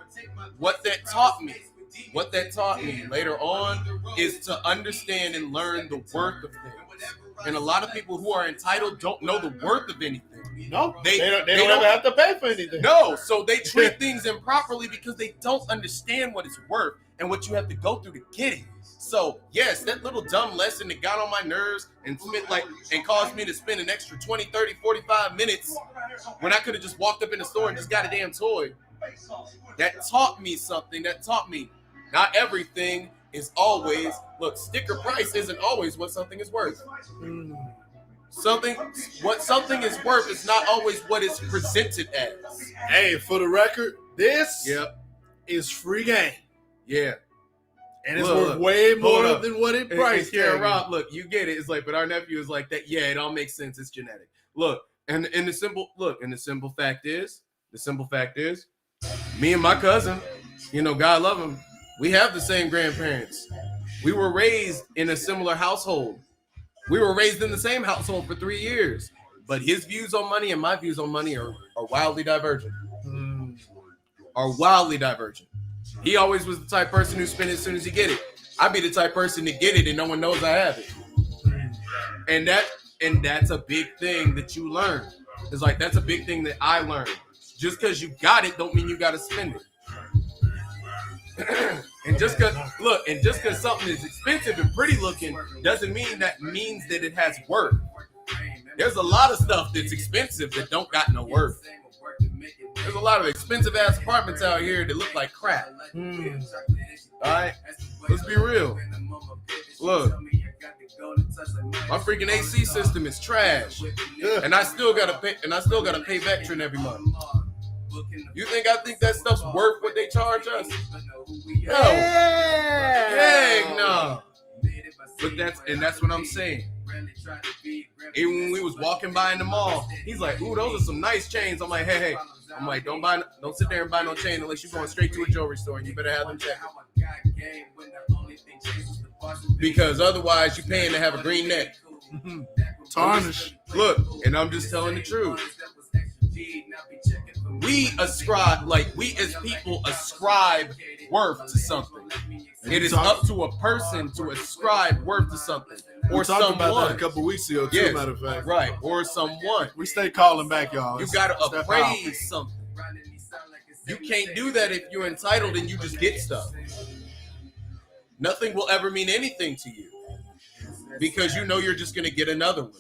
what that taught me later on is to understand and learn the worth of things. And a lot of people who are entitled don't know the worth of anything. No, they don't ever have to pay for anything. No, so they treat things improperly because they don't understand what it's worth and what you have to go through to get it. So, yes, that little dumb lesson that got on my nerves and caused me to spend an extra 20, 30, 45 minutes when I could have just walked up in the store and just got a damn toy. That taught me something. That taught me not everything is always, look, sticker price isn't always what something is worth. What something is worth is not always what it's presented as. Hey, for the record, this is free game. Yeah. And it's worth way more than what it priced. Yeah, Rob, look, you get it. It's like, but our nephew is like that. Yeah, it all makes sense. It's genetic. Look, and the simple fact is, me and my cousin, you know, God love him, we have the same grandparents. We were raised in a similar household. We were raised in the same household for 3 years. But his views on money and my views on money are wildly divergent. He always was the type person who spend it as soon as he get it. I'd be the type person to get it and no one knows I have it. And that's a big thing that you learn. It's like, that's a big thing that I learned. Just because you got it don't mean you got to spend it. And just because something is expensive and pretty looking doesn't mean that it has worth. There's a lot of stuff that's expensive that don't got no worth. There's a lot of expensive ass apartments out here that look like crap. All right, let's be real. Look, my freaking AC system is trash, and I still gotta pay Vectron every month. You think I think that stuff's worth what they charge us? No. Heck no. But that's what I'm saying. Even when we was walking by in the mall, he's like, "Ooh, those are some nice chains." I'm like, "Hey." I'm like, don't sit there and buy no chain unless you're going straight to a jewelry store, and you better have them checked. Because otherwise, you're paying to have a green neck. Tarnish. Look, and I'm just telling the truth. We as people ascribe worth to something. It is up to a person to ascribe worth to something. Or we talked someone. about that a couple weeks ago, too, yes, matter of fact. Right, or someone. We stay calling back, y'all. You got to appraise something. You can't do that if you're entitled and you just get stuff. Nothing will ever mean anything to you because you know you're just going to get another one.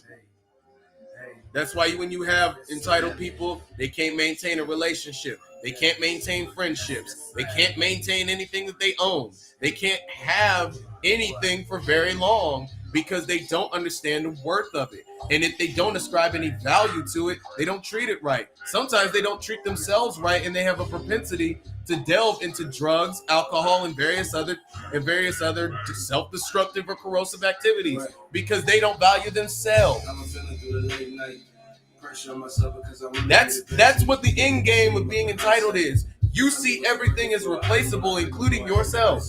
That's why when you have entitled people, they can't maintain a relationship. They can't maintain friendships. They can't maintain anything that they own. They can't have anything for very long because they don't understand the worth of it. And if they don't ascribe any value to it, they don't treat it right. Sometimes they don't treat themselves right, and they have a propensity to delve into drugs, alcohol, and various other self-destructive or corrosive activities because they don't value themselves. That's what the end game of being entitled is. You see everything as replaceable, including yourself.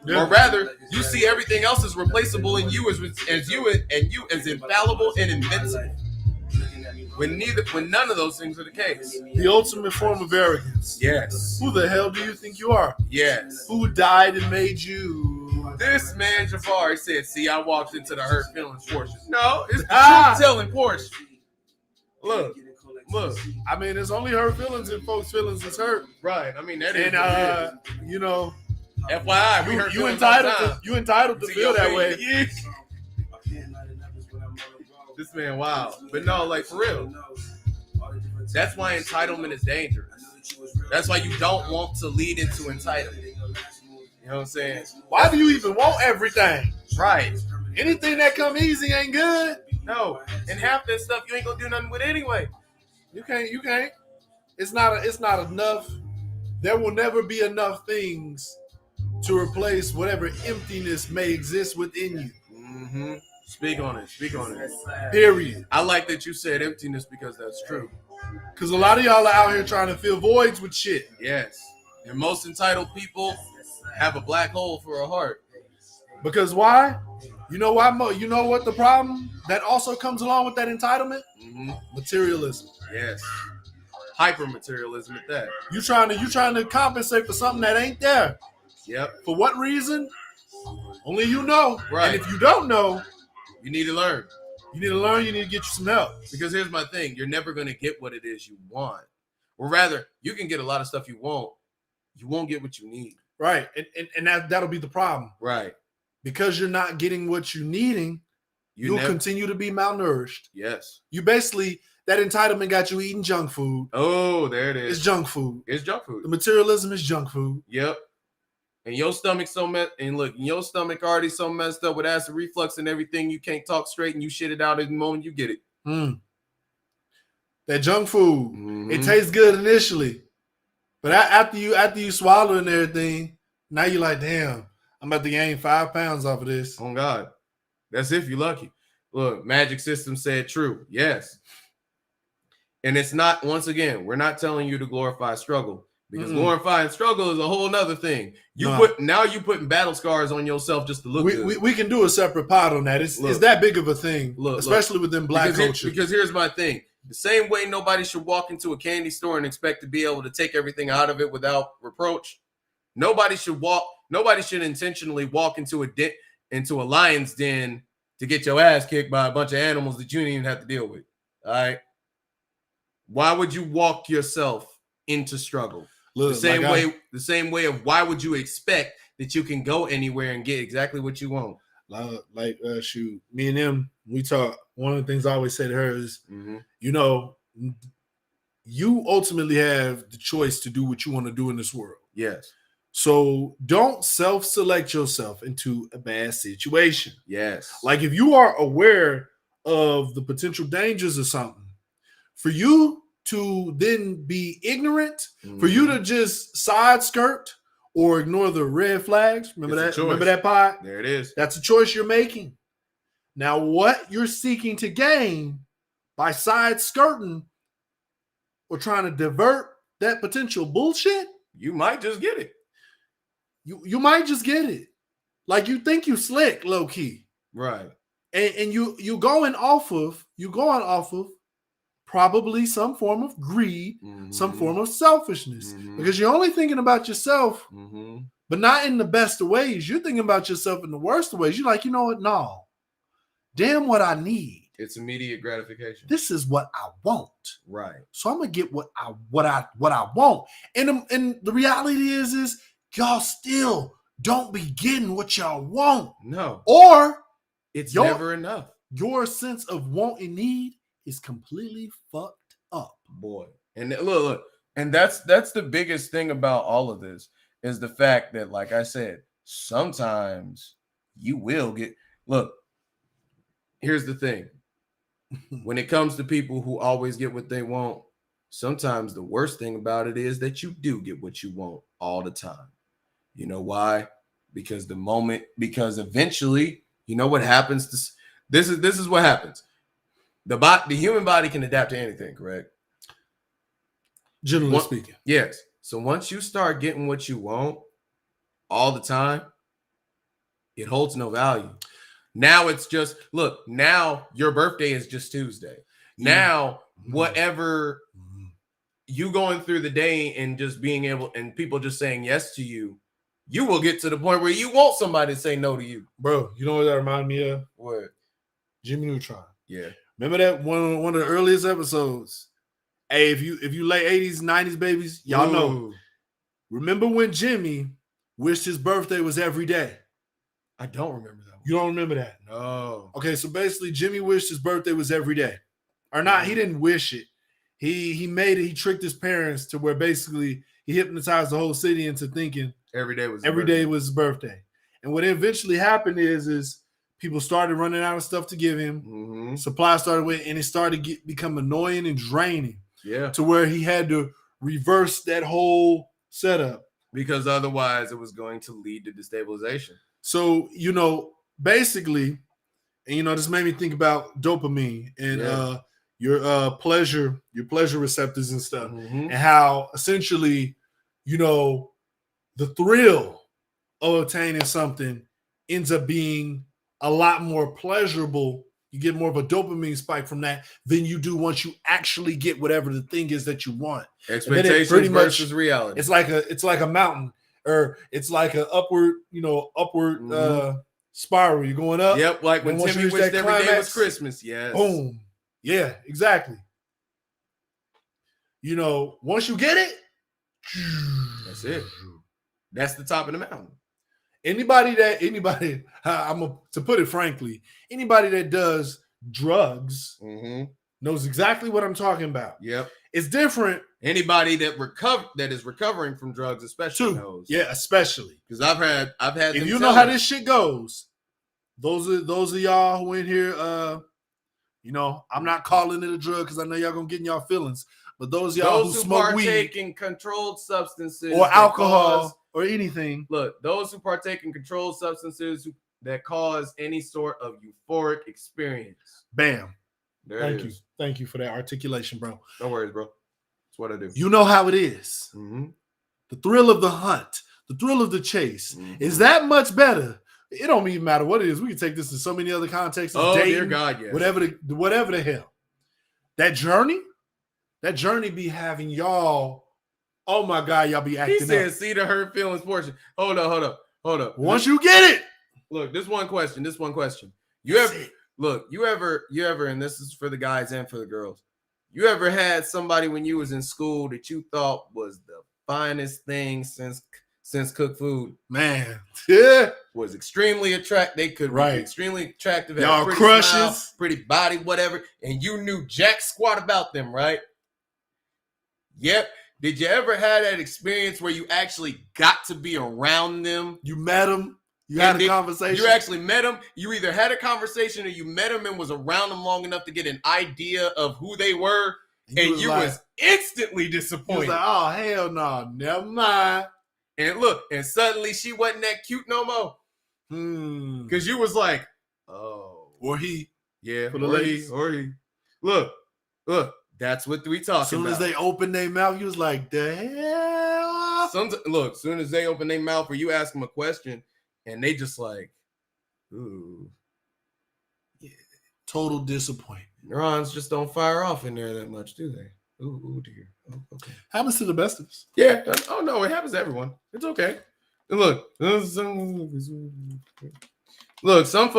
Yeah. Or rather, you see everything else as replaceable in you as infallible and invincible. When none of those things are the case. The ultimate form of arrogance. Yes. Who the hell do you think you are? Yes. Who died and made you? This man Jafari said, "See, I walked into the hurt feelings portion." No, it's the truth telling portion. Look. I mean, it's only hurt feelings if folks' feelings is hurt. Right. I mean, that is. And you know, FYI, you entitled to feel that way. Yeah. This man, wow. But no, like for real. That's why entitlement is dangerous. That's why you don't want to lead into entitlement. You know what I'm saying? Why do you even want everything? Right. Anything that come easy ain't good. No. And half that stuff you ain't gonna do nothing with anyway. You can't. It's not enough. There will never be enough things to replace whatever emptiness may exist within you. Mm-hmm. Speak on it. Period. I like that you said emptiness because that's true. Because a lot of y'all are out here trying to fill voids with shit. Yes. And most entitled people have a black hole for a heart. Because why? You know why? You know what the problem that also comes along with that entitlement? Mm-hmm. Materialism. Yes. Hyper materialism at that. You trying to compensate for something that ain't there. Yep. For what reason? Only you know. Right. And if you don't know, you need to learn. You need to get you some help. Because here's my thing. You're never going to get what it is you want. Or rather, you can get a lot of stuff you want. You won't get what you need. Right. And that'll be the problem. Right. Because you're not getting what you're needing, you'll continue to be malnourished. Yes. You basically, that entitlement got you eating junk food. Oh, there it is. It's junk food. The materialism is junk food. Yep. And your stomach's your stomach already so messed up with acid reflux and everything, you can't talk straight and you shit it out at the moment you get it. That junk food, it tastes good initially. But after you swallow and everything, now you're like, damn, I'm about to gain 5 pounds off of this. Oh, God. That's if you're lucky. Look, Magic System said true. Yes. And it's not, once again, we're not telling you to glorify struggle. Because glorifying struggle is a whole nother thing. You're putting battle scars on yourself just to look good. We can do a separate pod on that. It's that big of a thing, especially within black culture. Because here's my thing. The same way nobody should walk into a candy store and expect to be able to take everything out of it without reproach. Nobody should intentionally walk into a lion's den to get your ass kicked by a bunch of animals that you didn't even have to deal with. All right. Why would you walk yourself into struggle? Look, the same way of why would you expect that you can go anywhere and get exactly what you want? Shoot, me and them, we talk. One of the things I always say to her is, you know, you ultimately have the choice to do what you want to do in this world. Yes. So don't self-select yourself into a bad situation. Yes. Like if you are aware of the potential dangers of something, for you to then be ignorant, for you to just side skirt or ignore the red flags. Remember that pod? There it is. That's a choice you're making. Now, what you're seeking to gain by side skirting or trying to divert that potential bullshit, You might just get it. You might just get it. Like you think you slick, low key. Right. And you going off of probably some form of greed, some form of selfishness. Because you're only thinking about yourself, but not in the best of ways. You're thinking about yourself in the worst of ways. You're like, you know what? No. Damn what I need. It's immediate gratification. This is what I want. Right. So I'm gonna get what I want. And the reality is y'all still don't be getting what y'all want. No. Or it's never enough. Your sense of want and need is completely fucked up. Boy. And look. And that's the biggest thing about all of this is the fact that, like I said, sometimes you will get. Look, here's the thing. When it comes to people who always get what they want, sometimes the worst thing about it is that you do get what you want all the time. You know why? Because eventually, you know what happens? This is what happens. The human body can adapt to anything, correct? Generally speaking. Yes. So once you start getting what you want all the time, it holds no value. Now it's just, look, now your birthday is just Tuesday. Now, whatever you going through the day and just being able, and people just saying yes to you, you will get to the point where you want somebody to say no to you. Bro, you know what that reminded me of? What? Jimmy Neutron. Yeah. Remember that one of the earliest episodes? Hey, if you late 80s, 90s babies, y'all know. Remember when Jimmy wished his birthday was every day? I don't remember that one. You don't remember that? No. Okay, so basically Jimmy wished his birthday was every day. Or not, he didn't wish it. He made it, he tricked his parents to where basically he hypnotized the whole city into thinking every day was his birthday. And what eventually happened is people started running out of stuff to give him. Supply started with, and it started to become annoying and draining. Yeah. To where he had to reverse that whole setup. Because otherwise it was going to lead to destabilization. So, basically, and this made me think about dopamine and your pleasure receptors and stuff, and how essentially, the thrill of obtaining something ends up being a lot more pleasurable. You get more of a dopamine spike from that than you do once you actually get whatever the thing is that you want. Expectations versus reality. It's like a mountain, or it's like an upward spiral. You're going up. Yep, like when Timmy wished every day was Christmas. Yes. Boom. Yeah, exactly. Once you get it, that's it. That's the top of the mountain. Anybody, to put it frankly, anybody that does drugs knows exactly what I'm talking about. Yep. It's different. Anybody that is recovering from drugs, especially knows. Yeah, especially. Because I've had if you know how this shit goes, those are y'all who in here, I'm not calling it a drug because I know y'all gonna get in y'all feelings. But those y'all who smoke weed, partake in controlled substances or alcohol or anything. Look, those who partake in controlled substances that cause any sort of euphoric experience. Bam. Thank you for that articulation, bro. No worries, bro. That's what I do. You know how it is. The thrill of the hunt, the thrill of the chase is that much better. It don't even matter what it is. We can take this in so many other contexts. Oh, dating, dear God, yes. Whatever the hell. That journey be having y'all. Oh my God, y'all be acting. He said, "See the hurt feelings portion." Hold up. Once you get it, look. This one question. You ever, and this is for the guys and for the girls. You ever had somebody when you was in school that you thought was the finest thing since cooked food? Man, yeah, was extremely attractive. They could be extremely attractive. Y'all crushes, smile, pretty body, whatever, and you knew jack squat about them, right? Yep. Did you ever have that experience where you actually got to be around them? You met them. You had a conversation. You actually met them. You either had a conversation or you met them and was around them long enough to get an idea of who they were, and you was instantly disappointed. You was like, oh, hell no, never mind. And look, and suddenly she wasn't that cute no more. Because you was like, oh. Or he. Yeah, For the or he, ladies. or he. Look, that's what we talking As soon about. as they open their mouth, you was like, the hell? Look, as soon as they open their mouth or you ask them a question and they just like, ooh. Yeah. Total disappointment. Neurons just don't fire off in there that much, do they? Ooh, dear. Oh, okay. Happens to the best of us. Yeah. Oh, no, it happens to everyone. It's okay. And look, some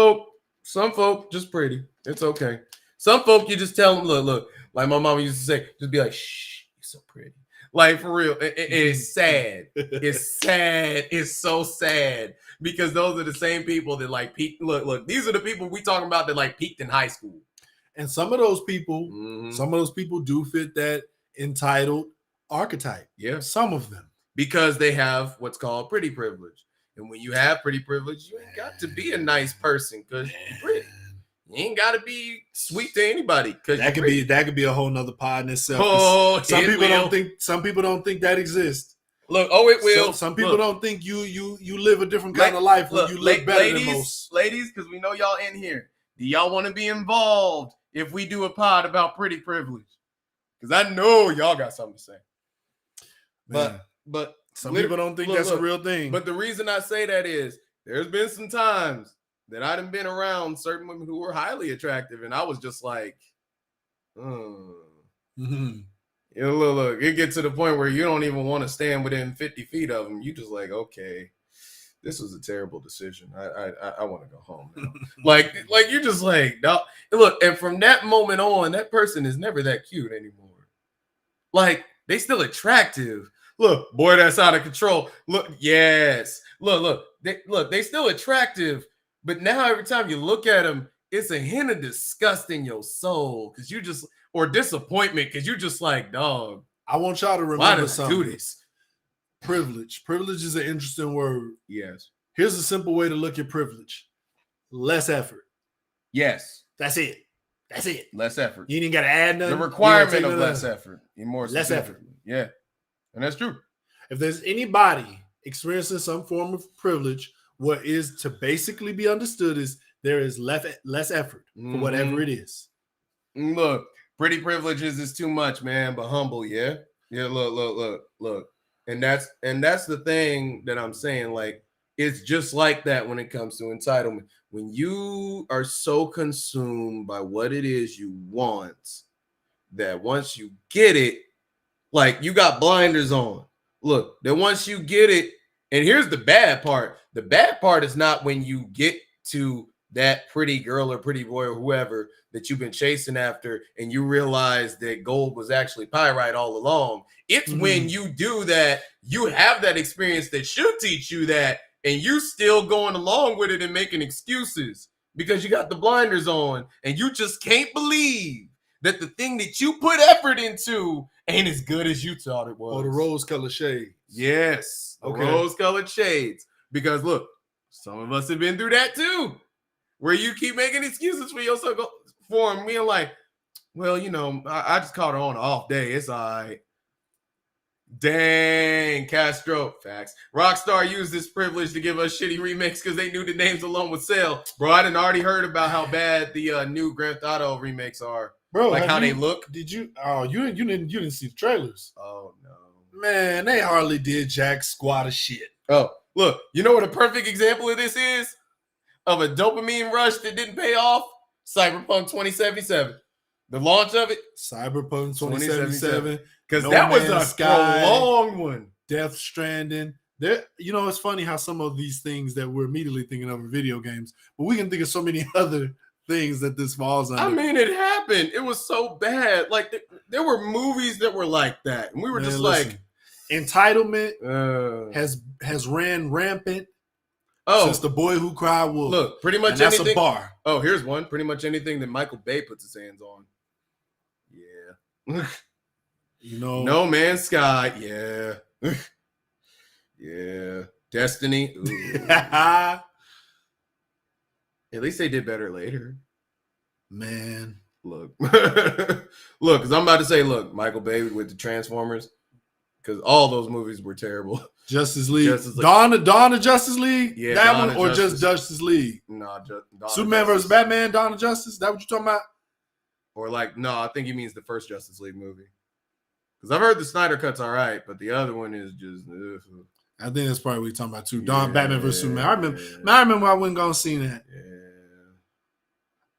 folk just pretty. It's okay. Some folk, you just tell them, look, like my mama used to say, just be like, shh, you're so pretty. Like, for real, it's sad. It's sad. It's so sad because those are the same people that like peaked. Look, these are the people we talking about that like peaked in high school. And some of those people, do fit that entitled archetype. Yeah. Some of them. Because they have what's called pretty privilege. And when you have pretty privilege, you ain't got to be a nice person because you're pretty. You ain't got to be sweet to anybody because that could be a whole nother pod in itself. Oh, some people don't think that exists. Look, it will. Some people don't think you live a different kind of life when you look better than most. Ladies, because we know y'all in here. Do y'all want to be involved if we do a pod about pretty privilege? Because I know y'all got something to say. But some people don't think that's a real thing. But the reason I say that is there's been some times that I done been around certain women who were highly attractive, and I was just like, You know, look, it gets to the point where you don't even want to stand within 50 feet of them. You just like, okay, this was a terrible decision. I want to go home now. like you just like, no. Look, and from that moment on, that person is never that cute anymore. Like, they still attractive. Look, boy, that's out of control. Look, yes. Look, they still attractive, but now every time you look at them, it's a hint of disgust in your soul because you just, or disappointment because you just like, dog. I want y'all to remember why did something. I do this? Privilege. Privilege is an interesting word. Yes. Here's a simple way to look at privilege. Less effort. Yes. That's it. Less effort. You ain't even got to add nothing. The requirement of less effort. More less effort. Yeah. And that's true. If there's anybody experiencing some form of privilege, what is to basically be understood is there is less effort for whatever it is. Look, pretty privileges is too much, man, but humble, yeah? Yeah, look. And that's the thing that I'm saying. Like, it's just like that when it comes to entitlement. When you are so consumed by what it is you want that once you get it, like you got blinders on. Look, then once you get it, and here's the bad part. The bad part is not when you get to that pretty girl or pretty boy or whoever that you've been chasing after and you realize that gold was actually pyrite all along. It's when you do that, you have that experience that should teach you that, and you still going along with it and making excuses because you got the blinders on and you just can't believe that the thing that you put effort into ain't as good as you thought it was. Oh, the rose-colored shades. Yes, rose-colored shades. Because look, some of us have been through that too, where you keep making excuses for yourself for him, being like, well, you know, I just caught her on an off day. It's all right. Dang, Castro. Facts. Rockstar used this privilege to give us shitty remakes because they knew the names alone would sell. Bro, I done already heard about how bad the new Grand Theft Auto remakes are. Bro, like how they look. Did you? Oh, you didn't see the trailers. Oh no, man, they hardly did jack squat of shit. Oh, look, you know what a perfect example of this is? Of a dopamine rush that didn't pay off? Cyberpunk 2077. The launch of it? Cyberpunk 2077. Because that was a long one. Death Stranding. There, you know, it's funny how some of these things that we're immediately thinking of are video games, but we can think of so many other things that this falls under. I mean, it happened. It was so bad. Like, there were movies that were like that. And we were just like... Entitlement has ran rampant since The Boy Who Cried Wolf. Look, pretty much anything. That's a bar. Oh, here's one. Pretty much anything that Michael Bay puts his hands on. Yeah. You know, No Man's Sky. Yeah. Yeah. Destiny. At least they did better later. Man. Look. Look, because I'm about to say, look, Michael Bay with the Transformers. because all those movies were terrible. Justice League. Justice League. Dawn of Justice League? Yeah, that Dawn one, of or Justice. just Justice League? No, Dawn Superman of versus Justice. Batman, Dawn of Justice? That what you talking about? Or like, no, I think he means the first Justice League movie. Because I've heard the Snyder Cut's all right, but the other one is just. I think that's probably what you're talking about too. Yeah. Batman versus Superman. I remember I wouldn't go see that. Yeah.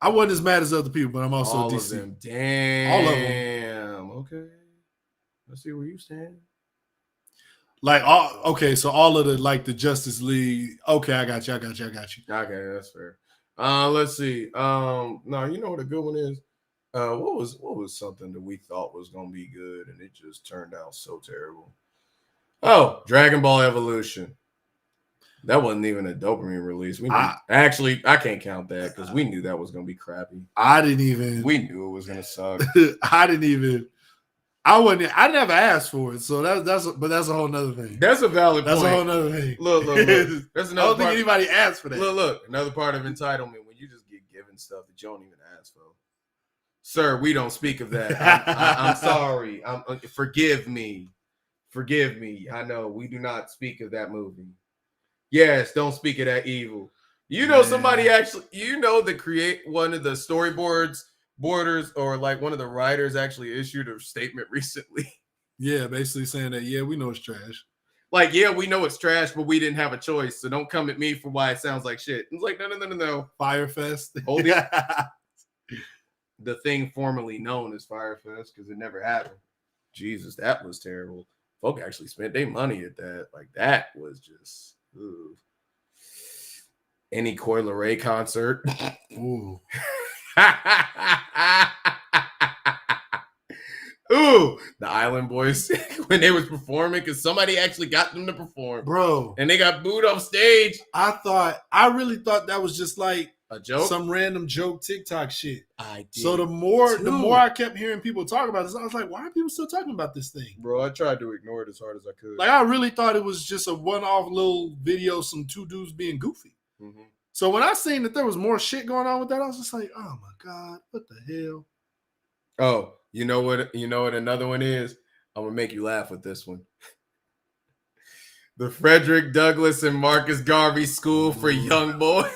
I wasn't as mad as other people, but I'm also All DC. of them. Damn. All of them. Damn. Okay. Let's see where you stand. Like, so all of the Justice League. Okay, I got you. Okay, that's fair. Let's see. No, you know what a good one is? What was something that we thought was gonna be good and it just turned out so terrible? Oh, Dragon Ball Evolution. That wasn't even a dopamine release. Actually, I can't count that because we knew that was gonna be crappy. We knew it was gonna suck. I never asked for it, so that's a whole nother thing. That's a valid point. That's a whole nother thing. Look. That's another I don't think anybody asked for that. Look, another part of entitlement when you just get given stuff that you don't even ask for. Sir, we don't speak of that. I'm sorry. Forgive me. I know we do not speak of that movie. Yes, don't speak of that evil. You know, somebody actually, that create one of the borders, or like one of the writers actually issued a statement recently. Yeah, basically saying that, we know it's trash. Like, we know it's trash, but we didn't have a choice. So don't come at me for why it sounds like shit. It's like, no. Firefest. Hold it. The thing formerly known as Firefest, because it never happened. Jesus, that was terrible. Folk actually spent their money at that. Like, that was just... Ooh. Any Coi Leray concert. Ooh. Ooh, the Island Boys when they was performing, because somebody actually got them to perform, bro, and they got booed off stage. I really thought that was just like a joke, some random joke TikTok shit. I did. So the more I kept hearing people talk about this, I was like, why are people still talking about this thing? Bro, I tried to ignore it as hard as I could. Like, I really thought it was just a one-off little video, some two dudes being goofy. Mm-hmm. So when I seen that there was more shit going on with that, I was just like, oh my God, what the hell? Oh, you know what another one is? I'm gonna make you laugh with this one. The Frederick Douglass and Marcus Garvey School for Young Boys.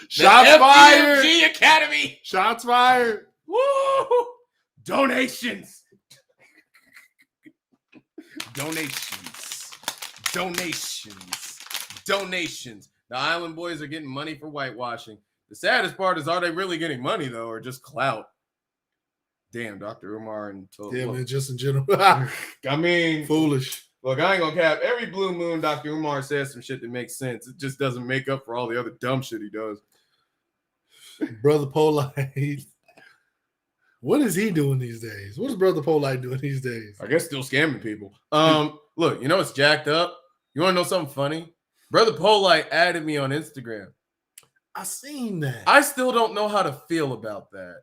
Shots fired. FDMG Academy. Shots fired. Woo! Donations. The Island Boys are getting money for whitewashing. The saddest part is, are they really getting money though, or just clout? Damn, Dr. Umar and man, just in general. I mean, foolish. Look, I ain't gonna cap. Every blue moon, Dr. Umar says some shit that makes sense. It just doesn't make up for all the other dumb shit he does. Brother Polite. What is he doing these days? What is Brother Polite doing these days? I guess still scamming people. Look, it's jacked up. You want to know something funny? Brother Polite added me on Instagram. I seen that. I still don't know how to feel about that.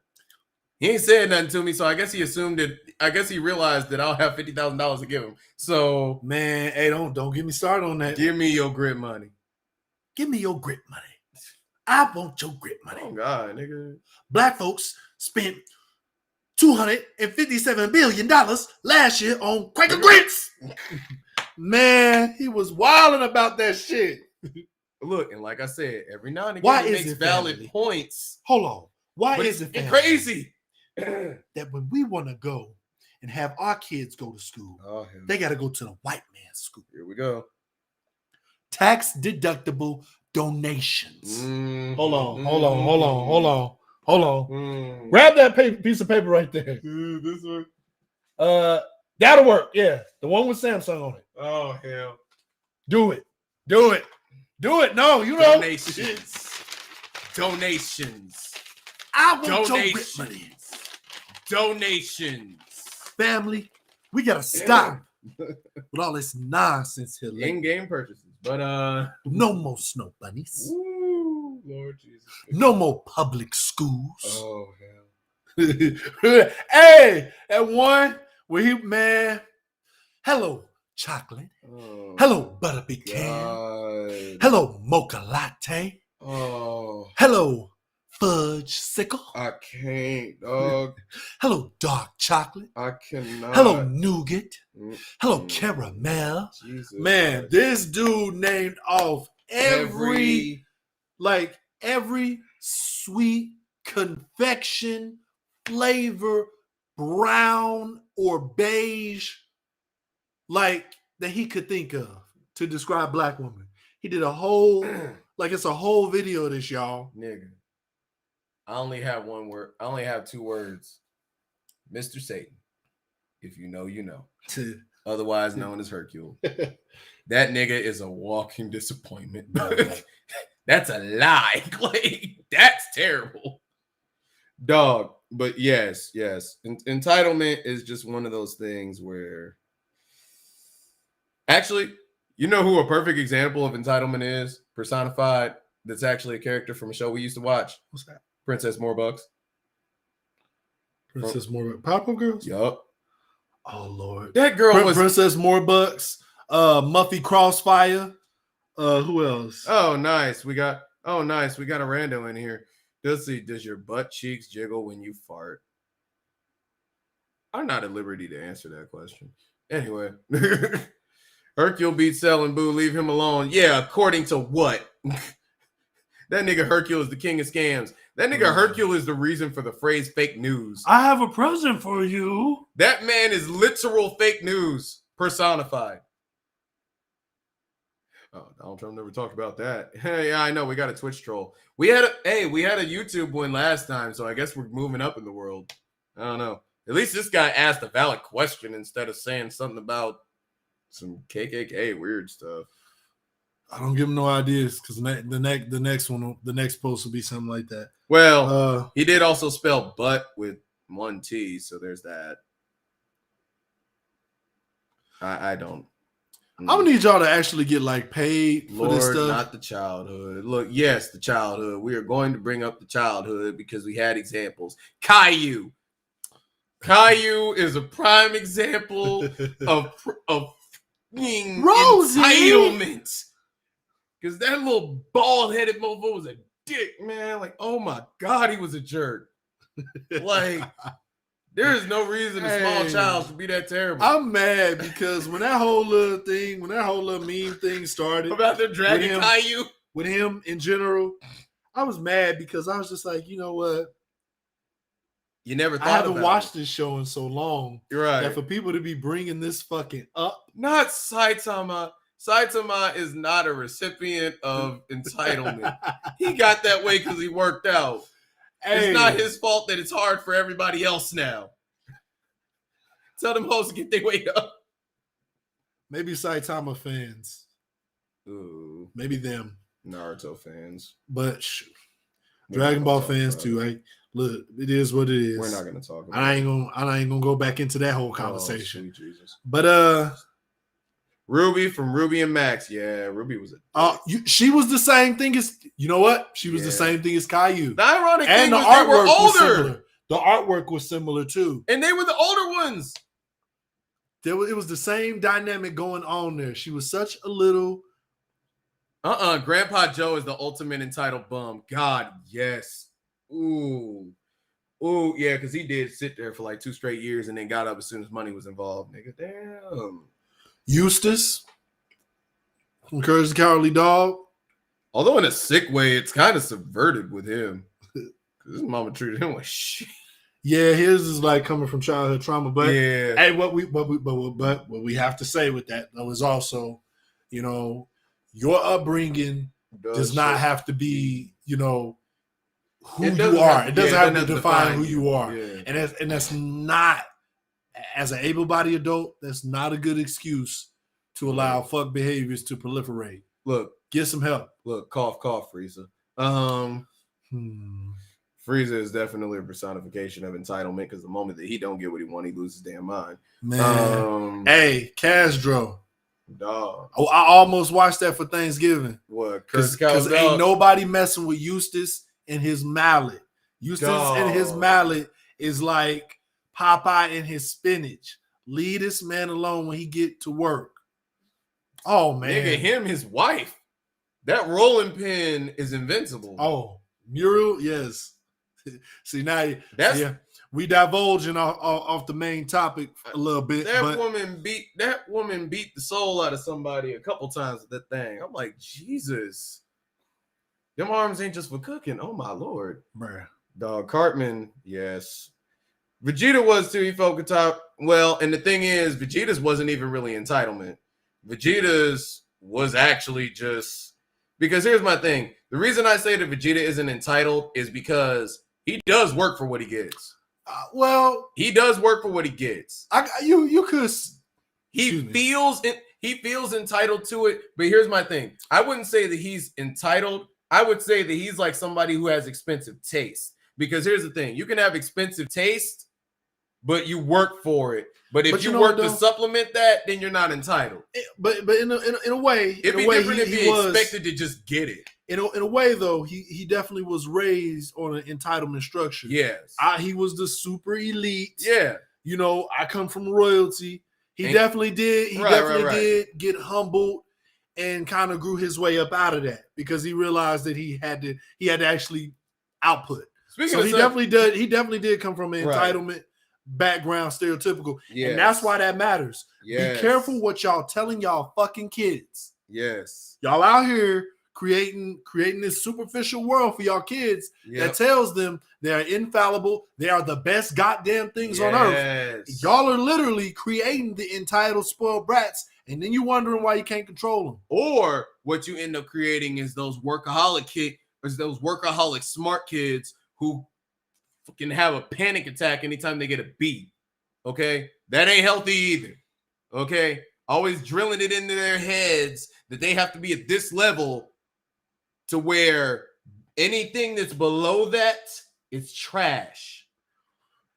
He ain't said nothing to me, so I guess he assumed it. I guess he realized that I'll have $50,000 to give him. So, man, hey, don't get me started on that. Give me your grit money. Give me your grit money. I want your grit money. Oh God, nigga. Black folks spent $257 billion last year on Quaker grits. Man, he was wilding about that shit. Look, and like I said, every now and again Why he is makes it valid family? Points. Hold on. Why But is it it's family crazy that when we want to go and have our kids go to school, they got to go to the white man's school? Here we go. Tax deductible donations. Mm-hmm. Hold on. Grab that piece of paper right there. This one. That'll work. Yeah, the one with Samsung on it. Oh hell. Do it. No, Donations. I want your grit money. Donations. Family, we gotta stop with all this nonsense here. In-game purchases, but no more snow bunnies. Ooh, Lord Jesus. No more public schools. Oh hell. Hey, that one where hello chocolate. Oh, hello butter pecan. God. Hello mocha latte. Oh. Hello Fudge Sickle. I can't, dog. Hello, Dark Chocolate. I cannot. Hello, Nougat. Hello, Mm. Caramel. Jesus Man, Christ. this dude named off every sweet confection flavor, brown or beige, like that he could think of to describe black woman. He did a whole, like it's a whole video of this, y'all. Nigga. I only have one word. I only have 2 words. Mr. Satan. If you know, you know. Otherwise known as Hercule. That nigga is a walking disappointment. That's a lie. Like, that's terrible. Dog. But yes. Entitlement is just one of those things where actually, you know who a perfect example of entitlement is? Personified. That's actually a character from a show we used to watch. What's that? Princess Morbucks. Princess Morbucks. Pop-Up Girls? Yup. Oh, Lord. That girl was... Princess Morbucks. Muffy Crossfire. Who else? Oh, nice. We got a rando in here. Does your butt cheeks jiggle when you fart? I'm not at liberty to answer that question. Anyway. Hercule beats Selling Boo. Leave him alone. Yeah, according to what? That nigga Hercule is the king of scams. That nigga Hercule is the reason for the phrase fake news. I have a present for you. That man is literal fake news personified. Oh, Donald Trump never talked about that. Yeah, I know. We got a Twitch troll. We had a YouTube win last time, so I guess we're moving up in the world. I don't know. At least this guy asked a valid question instead of saying something about some KKK weird stuff. I don't give him no ideas because the next post will be something like that. Well, he did also spell butt with 1 T, so there's that. I don't. I'm gonna need y'all to actually get like paid for Lord, this stuff. Not the childhood. Look, yes, the childhood. We are going to bring up the childhood because we had examples. Caillou is a prime example of being entitlement. Because that little bald-headed mofo was a dick, man. Like, oh my God, he was a jerk. Like, there is no reason a small child should be that terrible. I'm mad because when that whole little meme thing started about the dragon Caillou with him in general, I was mad because I was just like, you know what? You never thought I haven't watched this show in so long. You're right. That for people to be bringing this fucking up. Not Saitama. Saitama is not a recipient of entitlement. He got that way because he worked out. Hey. It's not his fault that it's hard for everybody else now. Tell them hoes to get their weight up. Maybe Saitama fans. Ooh. Maybe them. Naruto fans. But Dragon Ball fans too. Right? Look, it is what it is. We're not gonna talk about I ain't gonna go back into that whole conversation. Sweet Jesus. But Ruby from Ruby and Max. Yeah, Ruby was she was the same thing as, you know what? She was the same thing as Caillou. The ironic and thing was they were older. The artwork was similar too. And they were the older ones. It was the same dynamic going on there. She was such a little... Grandpa Joe is the ultimate entitled bum. God, yes. Ooh, yeah, because he did sit there for like 2 straight years and then got up as soon as money was involved. Nigga, damn. Eustace from Courage the Cowardly Dog. Although in a sick way, it's kind of subverted with him. Because his mama treated him like shit. Yeah, his is like coming from childhood trauma. But yeah, hey, what we have to say with that though is also, you know, your upbringing does not have to be, you know, who you are. It doesn't have to define who you are. Yeah. And that's not, as an able-bodied adult, that's not a good excuse to allow fuck behaviors to proliferate. Look, get some help. Look, cough, Frieza. Frieza is definitely a personification of entitlement because the moment that he don't get what he wants, he loses his damn mind. Man, hey, Castro. Dog. Oh, I almost watched that for Thanksgiving. What? Because ain't nobody messing with Eustace and his mallet. Eustace and his mallet is like Popeye and his spinach. Leave this man alone when he get to work. Oh man, nigga, his wife. That rolling pin is invincible. Oh Mural, yes. See now, That's we divulging off the main topic a little bit. that woman beat the soul out of somebody a couple times with that thing. I'm like, Jesus, them arms ain't just for cooking. Oh my Lord, bruh. dog. Cartman, yes. Vegeta was too. He felt top. Well, and the thing is, Vegeta's wasn't even really entitlement. Vegeta's was actually just because here's my thing. The reason I say that Vegeta isn't entitled is because he does work for what he gets. Well, he does work for what he gets. You could. He feels entitled to it. But here's my thing. I wouldn't say that he's entitled. I would say that he's like somebody who has expensive taste. Because here's the thing. You can have expensive taste, but you work for it. But if you work to supplement that, then you're not entitled. But in a way, it'd be different if he expected to just get it. In a way, though, he definitely was raised on an entitlement structure. Yes, he was the super elite. Yeah, you know, I come from royalty. He definitely did. He definitely did get humbled and kind of grew his way up out of that because he realized that he had to actually output. He definitely did come from an entitlement background, stereotypical. And that's why that matters. Be careful what y'all telling y'all fucking kids. Yes. Y'all out here creating this superficial world for y'all kids that tells them they are infallible. They are the best goddamn things on earth. Y'all are literally creating the entitled spoiled brats. And then you're wondering why you can't control them. Or what you end up creating is those workaholic smart kids who can have a panic attack anytime they get a B. Okay? That ain't healthy either. Okay? Always drilling it into their heads that they have to be at this level to where anything that's below that is trash.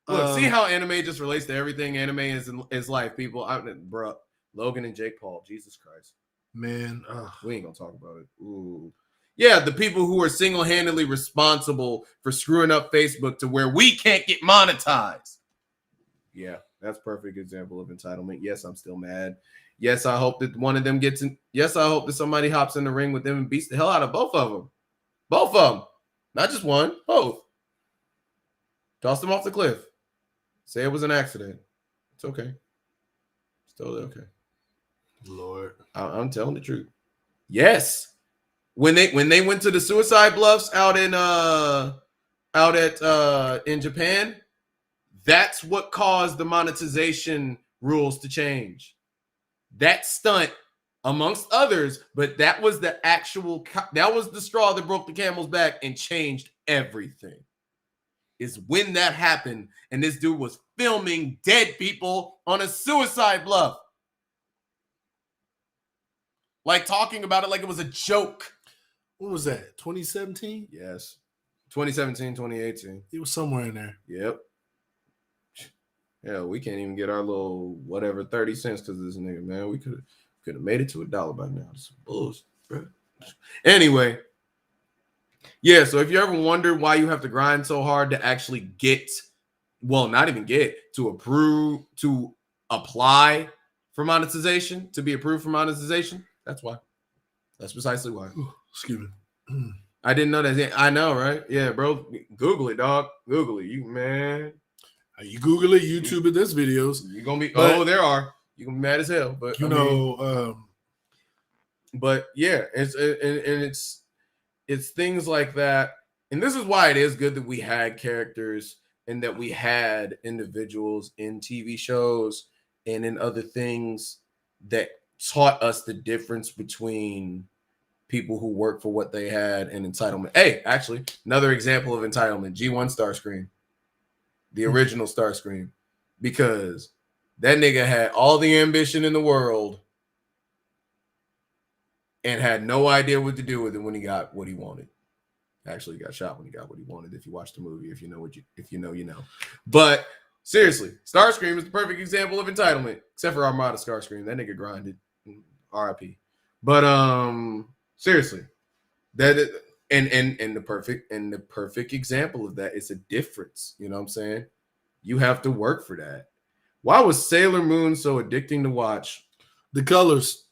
Look, see how anime just relates to everything. Anime is life, people. Bro, Logan and Jake Paul. Jesus Christ. Man. We ain't gonna talk about it. Ooh. Yeah, the people who are single-handedly responsible for screwing up Facebook to where we can't get monetized. Yeah, that's a perfect example of entitlement. Yes, I'm still mad. Yes, I hope that one of them gets in. Yes, I hope that somebody hops in the ring with them and beats the hell out of both of them. Both of them. Not just one, both. Toss them off the cliff. Say it was an accident. It's okay. It's totally okay. Lord. I'm telling the truth. Yes. When they went to the suicide bluffs out in Japan, that's what caused the monetization rules to change. That stunt, amongst others, but that was the straw that broke the camel's back and changed everything. Is when that happened, and this dude was filming dead people on a suicide bluff. Like talking about it like it was a joke. What was that? 2017? Yes. 2017, 2018. It was somewhere in there. Yep. Yeah, we can't even get our little whatever 30 cents because of this nigga, man. We could have made it to $1 by now. It's bullshit, bro. Anyway. Yeah, so if you ever wondered why you have to grind so hard to actually to apply for monetization, to be approved for monetization, that's why. That's precisely why. Excuse me. I didn't know that. I know, right? Yeah, bro. Google it, dog. Google it. You, man. You Google it, YouTube it, there's videos. You're going to be, there are. You're going to be mad as hell. But, but yeah, it's things like that. And this is why it is good that we had characters and that we had individuals in TV shows and in other things that taught us the difference between people who work for what they had and entitlement. Hey, actually, another example of entitlement, G1 Starscream, the original Starscream, because that nigga had all the ambition in the world and had no idea what to do with it when he got what he wanted. Actually, he got shot when he got what he wanted. If you watch the movie, if you know, you know. But seriously, Starscream is the perfect example of entitlement, except for Armada Starscream. That nigga grinded. R.I.P. But seriously, that is, and the perfect example of that is a difference. You know what I'm saying? You have to work for that. Why was Sailor Moon so addicting to watch? The colors,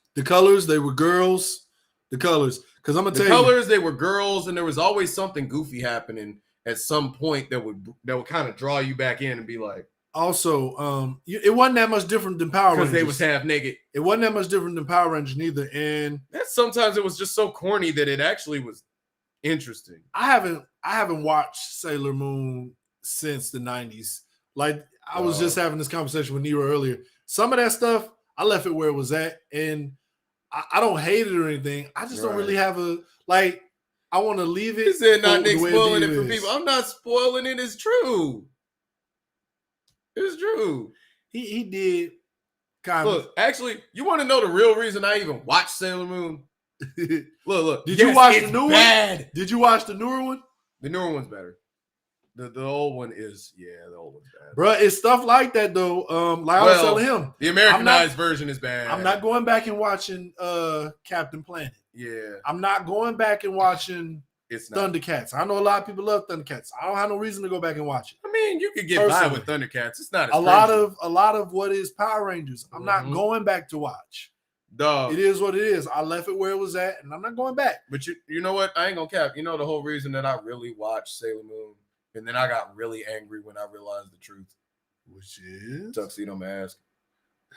they were girls. The colors. Because I'm gonna The tell colors, they were girls, and there was always something goofy happening at some point that would kind of draw you back in and be like. Also, it wasn't that much different than Power Rangers. Because they was half naked. It wasn't that much different than Power Rangers neither. And sometimes it was just so corny that it actually was interesting. I haven't watched Sailor Moon since the 90s. Like I was just having this conversation with NeRo earlier. Some of that stuff, I left it where it was at, and I don't hate it or anything. I just don't really have a like. I want to leave it. He said not Nick spoiling it for is. people. I'm not spoiling it. It's true. It's true. He did kind of. Look, actually, you want to know the real reason I even watched Sailor Moon? Look. Did you watch the new one? Did you watch the newer one? The newer one's better. The old one is, the old one's bad. Bro, it's stuff like that though. Like I was telling him, the Americanized version is bad. I'm not going back and watching Captain Planet. Yeah. I'm not going back and watching Thundercats. I know a lot of people love Thundercats. I don't have no reason to go back and watch it. I mean, you could get by with Thundercats. It's not a lot of what is Power Rangers. I'm not going back to watch. Dog. It is what it is. I left it where it was at, and I'm not going back. But you know what? I ain't gonna cap. You know the whole reason that I really watched Sailor Moon, and then I got really angry when I realized the truth, which is Tuxedo Mask.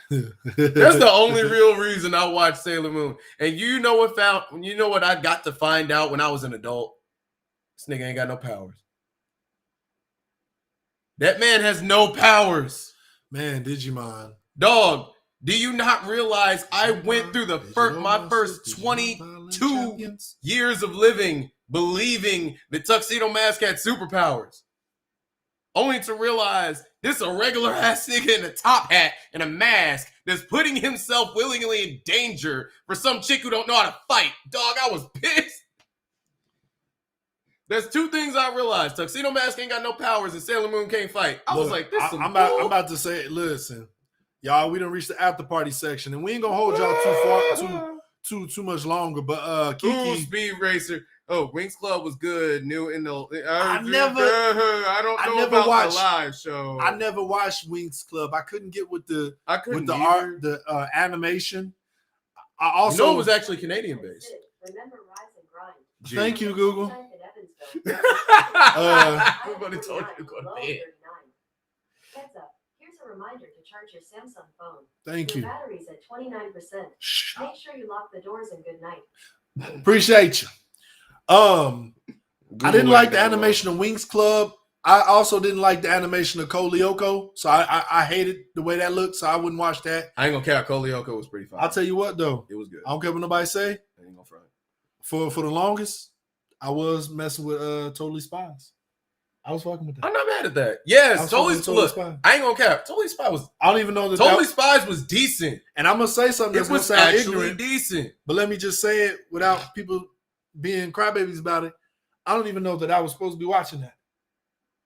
That's the only real reason I watched Sailor Moon. And you know what I got to find out when I was an adult? This nigga ain't got no powers. That man has no powers. Man, Digimon. Dog, do you not realize I went through my first 22 years of living believing that Tuxedo Mask had superpowers? Only to realize this a regular ass nigga in a top hat and a mask that's putting himself willingly in danger for some chick who don't know how to fight. Dog, I was pissed. There's two things I realized. Tuxedo Mask ain't got no powers and Sailor Moon can't fight. I was like, I'm about to say, listen, y'all, we done reached the after party section, and we ain't gonna hold y'all too much longer. But Kiki Speed Racer. Oh, Winx Club was good. New in the I don't know about the live show. I never watched Winx Club. I couldn't get with the art, the animation. I also it was actually Canadian based. Remember Rise and Grind. Thank you, Google. Everybody told you to go to bed. Heads up. Here's a reminder to charge your Samsung phone. Thank you. Your battery's at 29%. Make sure you lock the doors and good night. Appreciate you. I didn't like the animation of Winx Club. I also didn't like the animation of Kolyoko, so I hated the way that looked, so I wouldn't watch that. I ain't gonna care. Kolyoko was pretty fun. I'll tell you what though, it was good. I don't care what nobody say. I ain't gonna front. For the longest, I was messing with Totally Spies. I was fucking with that. I'm not mad at that. Yes, Totally Spies. I ain't gonna cap. Totally Spies was. I don't even know that. Totally Spies was decent, and I'm gonna say something that's gonna sound actually ignorant, decent. But let me just say it without people being crybabies about it. I don't even know that I was supposed to be watching that.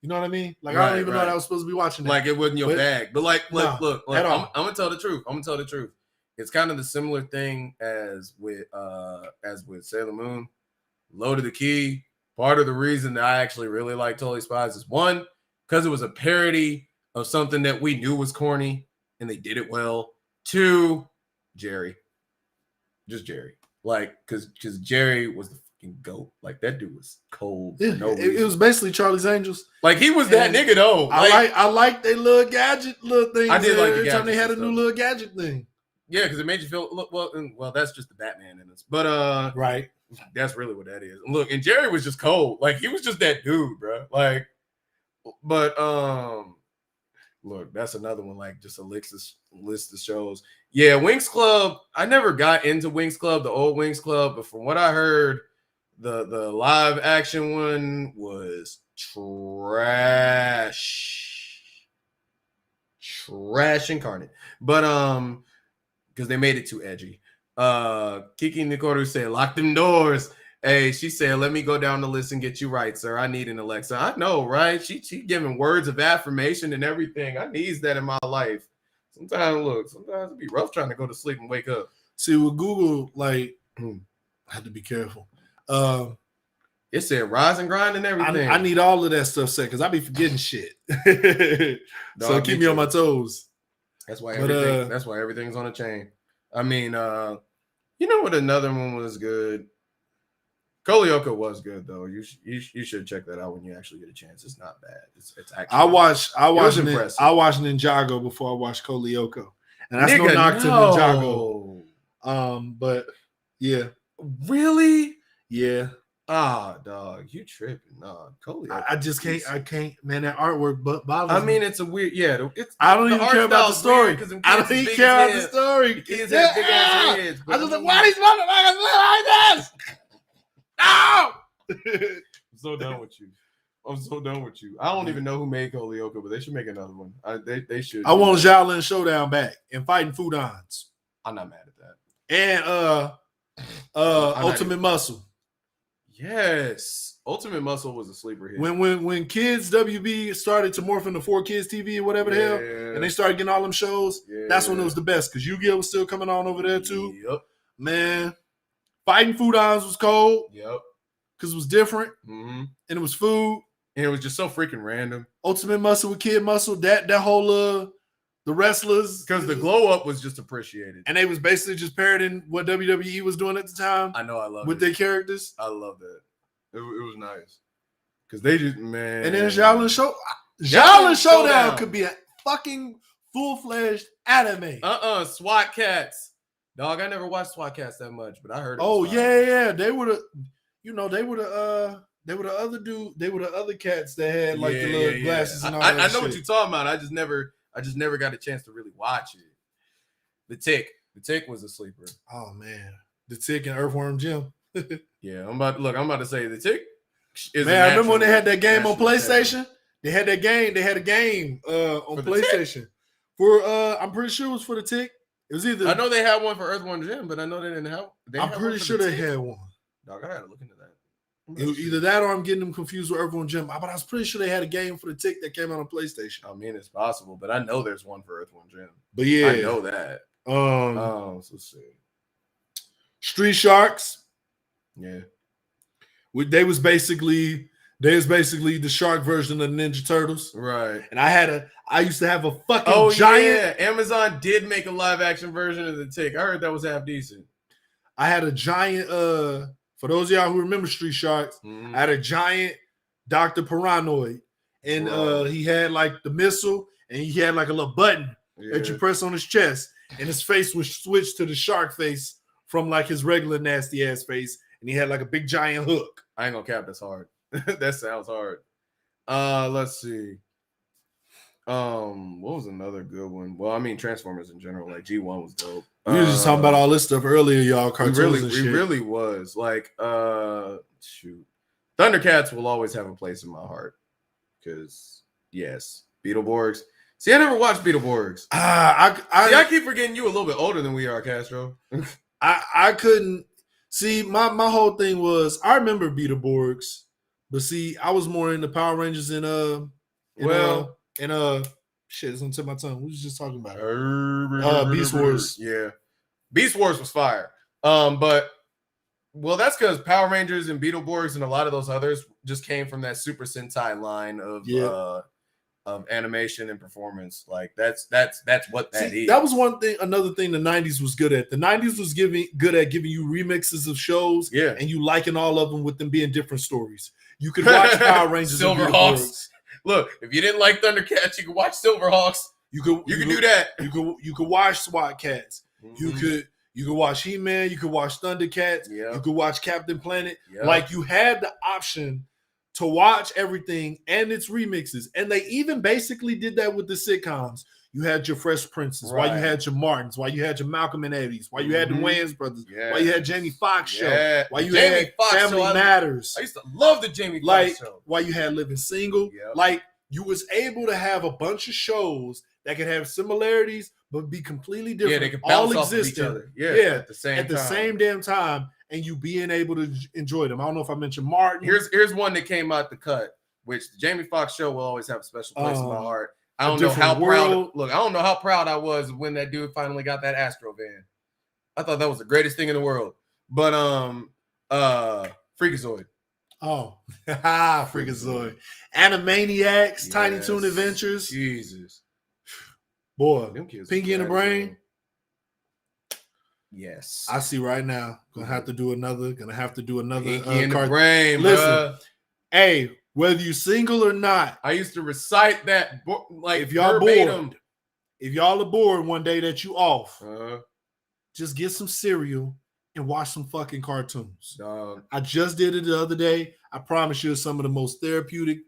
You know what I mean? Like I don't even know that I was supposed to be watching that. Like it wasn't your bag. But look, I'm gonna tell the truth. It's kind of the similar thing as with Sailor Moon. Loaded the Key. Part of the reason that I actually really like Totally Spies is one, because it was a parody of something that we knew was corny and they did it well. Two, Jerry. Just Jerry. Like, because Jerry was the fucking GOAT. Like, that dude was cold. Yeah, it was basically Charlie's Angels. Like, he was that nigga, though. Like, I like their little gadget little thing. I did like the every time they had a new little gadget thing. Yeah, because it made you feel, well, that's just the Batman in this. But, right. That's really what that is. Look, and Jerry was just cold. Like, he was just that dude, bro. Like, but, look, that's another one, like, just a list of shows. Yeah, Winx Club, I never got into Winx Club, the old Winx Club, but from what I heard, the live action one was trash incarnate. But, because they made it too edgy. Kiki Nikoru said, lock them doors. Hey, she said, let me go down the list and get you right, sir. I need an Alexa. I know, right? She giving words of affirmation and everything. I needs that in my life. Sometimes it'd be rough trying to go to sleep and wake up. See, with Google, like, I had to be careful. It said rise and grind and everything. I need all of that stuff set because I be forgetting shit. So keep me on my toes. That's why everything's on a chain. I mean, You know what? Another one was good. Kolioka was good though. You should check that out when you actually get a chance. It's not bad. It's actually. I watched impressive. Ninjago before I watched Kolioka, and that's no Nigga, knock to no. Ninjago. But yeah, Really? yeah. Ah, dog, you tripping? Nah, Kolioka. I just can't. I can't. Man, that artwork bothers I me. mean, it's a weird. Yeah, it's. I don't even care about the story. I don't even care about the story. The kids have big ass heads. I just like, why these motherfuckers look like this? No. I'm so done with you. I'm so done with you. I don't even know who made Kolioka, but they should make another one. They should. I want Shaolin Showdown back and fighting Fudons. I'm not mad at that. And Ultimate Muscle. Yes, Ultimate Muscle was a sleeper hit. When Kids WB started to morph into 4Kids TV or whatever the hell, and they started getting all them shows, that's when it was the best because Yu-Gi-Oh was still coming on over there too. Yep. Man, fighting Fudons was cold. Yep. Because it was different, and it was food, and it was just so freaking random. Ultimate Muscle with Kid Muscle, that whole the wrestlers, because the glow up was just appreciated, and they was basically just parroting what WWE was doing at the time. I know, I love with their characters. I love that. It was nice because they just And then Shaolin Showdown could be a fucking full-fledged anime. SWAT Cats, dog. I never watched SWAT Cats that much, but I heard. Oh yeah, they were the. They were the other cats that had like the little glasses and all that. I know what you're talking about. I just never got a chance to really watch it. The Tick was a sleeper. Oh man, the Tick and Earthworm Jim. Yeah, I'm about to say the Tick. Man, I remember when they had that game on PlayStation. They had that game. They had a game on PlayStation for I'm pretty sure it was for the Tick. It was either. I know they had one for Earthworm Jim, but I know they didn't have. I'm pretty sure they had one. Dog, I gotta look into that. It was either that or I'm getting them confused with Earthworm Jim. But I was pretty sure they had a game for the Tick that came out on PlayStation. I mean, it's possible, but I know there's one for Earthworm Jim. But yeah, I know that. So let's see. Street Sharks. Yeah. They was basically the shark version of the Ninja Turtles. Right. And I used to have a fucking giant. Yeah. Amazon did make a live action version of the Tick. I heard that was half decent. I had a giant, for those of y'all who remember Street Sharks, I had a giant Dr. Paranoid. And he had like the missile and he had like a little button that you press on his chest. And his face was switched to the shark face from like his regular nasty ass face. And he had like a big giant hook. I ain't gonna cap, that's hard. That sounds hard. Let's see. What was another good one? Well, I mean, Transformers in general, like G1 was dope. We were just talking about all this stuff earlier, y'all. Cartoons and shit. We really was. Like, shoot. Thundercats will always have a place in my heart. Because, yes, Beetleborgs. See, I never watched Beetleborgs. I keep forgetting you a little bit older than we are, Castro. I couldn't. See, my whole thing was, I remember Beetleborgs. But see, I was more into Power Rangers and shit, it's on the tip of my tongue. We was just talking about Beast Wars. Yeah. Beast Wars was fire. But that's because Power Rangers and Beetleborgs and a lot of those others just came from that Super Sentai line of animation and performance. Like that's what that is. That was one thing. Another thing the 90s was good at. The 90s was good at giving you remixes of shows, and you liking all of them with them being different stories. You could watch Power Rangers, Silverhawks. Look, if you didn't like Thundercats, you could watch Silverhawks. You could do that. You could watch SWAT Cats. Mm-hmm. You could watch He-Man. You could watch Thundercats. Yeah. You could watch Captain Planet. Yeah. Like you had the option to watch everything and its remixes, and they even basically did that with the sitcoms. You had your Fresh Princes, why you had your Martins, why you had your Malcolm and Eddies, why you had the Wayans brothers, why you had Jamie Foxx show, why you had Family Matters. I used to love the Jamie Foxx show. Why you had Living Single. Like you was able to have a bunch of shows that could have similarities but be completely different. Yeah, they could bounce all off of each other. Yeah, at the same damn time, and you being able to enjoy them. I don't know if I mentioned Martin. Here's one that came out the cut, which the Jamie Foxx show will always have a special place in my heart. I don't know how proud. Look, I don't know how proud I was when that dude finally got that Astro van. I thought that was the greatest thing in the world. But Freakazoid. Oh, Freakazoid. Animaniacs, Tiny Toon Adventures. Jesus. Boy, Pinky and the Brain. Yes. I see right now. Gonna have to do another. Pinky in the card. brain, Listen, bruh. hey, whether you single or not, I used to recite that like if y'all verbatim. bored, if y'all are bored one day that you off, Uh, just get some cereal and watch some fucking cartoons. dog. I just did it the other day. I promise you, it's some of the most therapeutic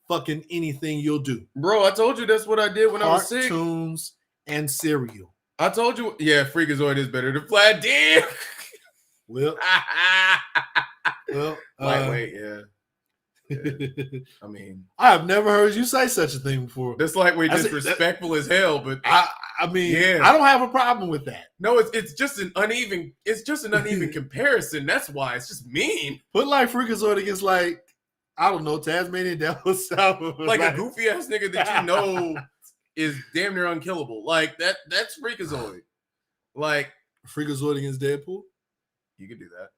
fucking anything you'll do. Bro, I told you that's what I did when I was sick. Cartoons and cereal. I told you, yeah, Freakazoid is better than Flat D. Well, Lightweight, yeah. I mean, I have never heard you say such a thing before. that's lightweight I said- disrespectful as hell, but I mean, Yeah. I don't have a problem with that. no, it's just an uneven comparison. That's why it's just mean. Put like Freakazoid against like, I don't know, Tasmanian Devil South. Like a goofy ass nigga that you know is damn near unkillable. Like that's Freakazoid. Like Freakazoid against Deadpool. you could do that.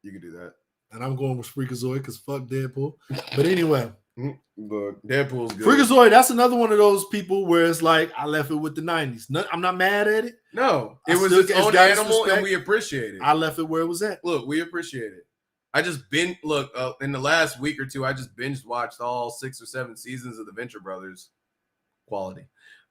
You could do that. And I'm going with Freakazoid because fuck Deadpool. But anyway, But Deadpool's good. Freakazoid, that's another one of those people where it's like, I left it with the 90s. I'm not mad at it. No, I it was still- its it's own got its animal, and respect. we appreciate it. I left it where it was at. Look, we appreciate it. I just in the last week or two, I just binge watched all 6 or 7 seasons of the Venture Brothers. Quality.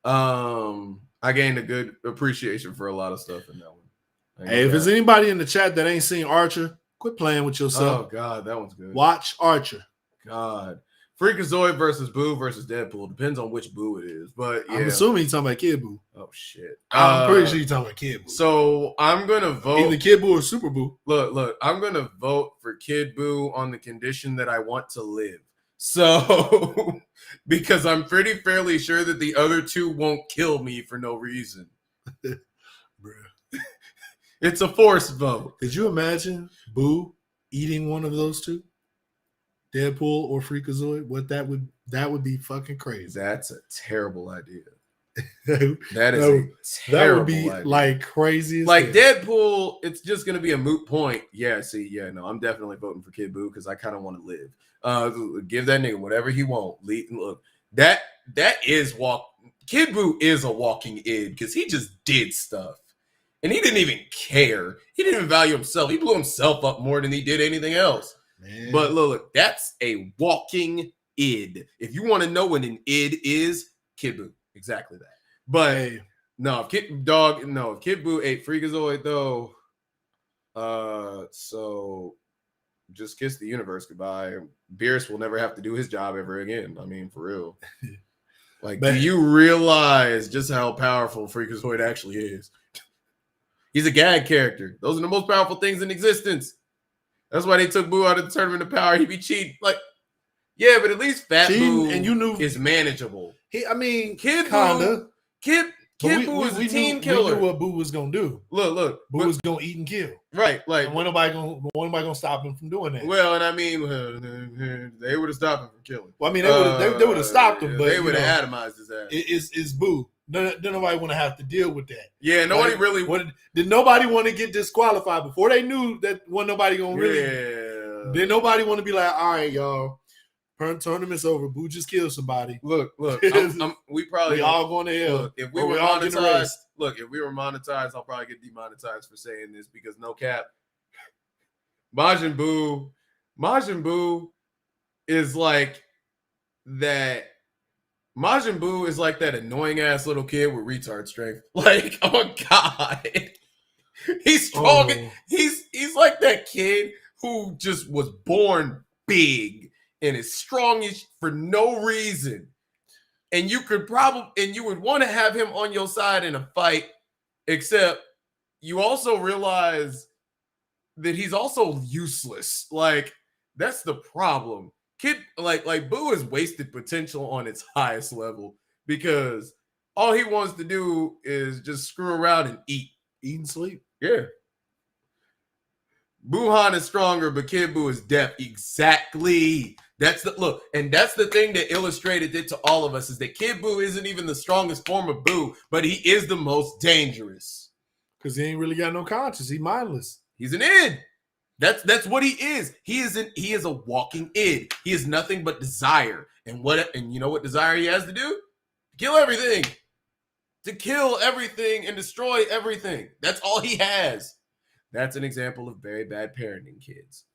I gained a good appreciation for a lot of stuff in that one. Hey, if there's anybody in the chat that ain't seen Archer, quit playing with yourself. Oh God, that one's good. Watch Archer. God, Freakazoid versus Boo versus Deadpool depends on which Boo it is, but yeah. I'm assuming you're talking about Kid Boo. Oh shit, I'm pretty sure you're talking about Kid Boo. So I'm gonna vote. Either Kid Boo or Super Boo. Look, I'm gonna vote for Kid Boo on the condition that I want to live. So, because I'm pretty fairly sure that the other two won't kill me for no reason. Bruh. It's a forced vote. Could you imagine Boo eating one of those two? Deadpool or Freakazoid? What that would be fucking crazy. That's a terrible idea. That That is a terrible would be idea. like crazy as Like hell. Deadpool, it's just gonna be a moot point. Yeah, no, I'm definitely voting for Kid Boo because I kind of want to live. Give that nigga whatever he want. Look, that is Kid Boo is a walking id because he just did stuff. And he didn't even care. He didn't even value himself. He blew himself up more than he did anything else. Man. But look, that's a walking id. If you want to know what an id is, Kid Boo. Exactly that. But Hey, no, if Kid Boo ate Freakazoid though, so just kiss the universe goodbye. Beerus will never have to do his job ever again. I mean, for real. Like, But- do you realize just how powerful Freakazoid actually is? He's a gag character. Those are the most powerful things in existence. That's why they took Boo out of the Tournament of Power. He'd be cheating. Like, yeah, but at least Fat Boo and you knew is manageable. I mean, Kid kinda. Boo, Kid Boo is a team We killer. knew what Boo was gonna do. Look, Boo was gonna eat and kill. right, like, And when nobody gonna stop him from doing that? well, and I mean, they would have stopped him from killing. Well, I mean, they would have stopped him, but they would have atomized his ass. It's Boo. Nobody want to have to deal with that. Yeah, nobody Like, really. Did nobody want to get disqualified before they knew that wasn't nobody gonna really? Yeah. Did nobody want to be like, all right, y'all, tournament's over. Boo just killed somebody. Look. We probably We all going to hell. look, if we Or were we all getting monetized. erased. Look, if we were monetized, I'll probably get demonetized for saying this because no cap. Majin Buu is like that. Majin Buu is like that annoying ass little kid with retard strength. Like, oh god, he's strong. Oh. He's like that kid who just was born big and is strongish for no reason. And you would want to have him on your side in a fight, except you also realize that he's also useless. Like, that's the problem. Kid, like Boo is wasted potential on its highest level because all he wants to do is just screw around and eat and sleep. Yeah. Buhan is stronger, but Kid Buu is deaf. Exactly. That's the thing that illustrated it to all of us is that Kid Buu isn't even the strongest form of Buu, but he is the most dangerous. Because he ain't really got no conscience. He mindless. He's an id. That's what he is. He is a walking id. He is nothing but desire. And you know what desire he has to do? Kill everything. to kill everything and destroy everything. That's all he has. That's an example of very bad parenting, kids.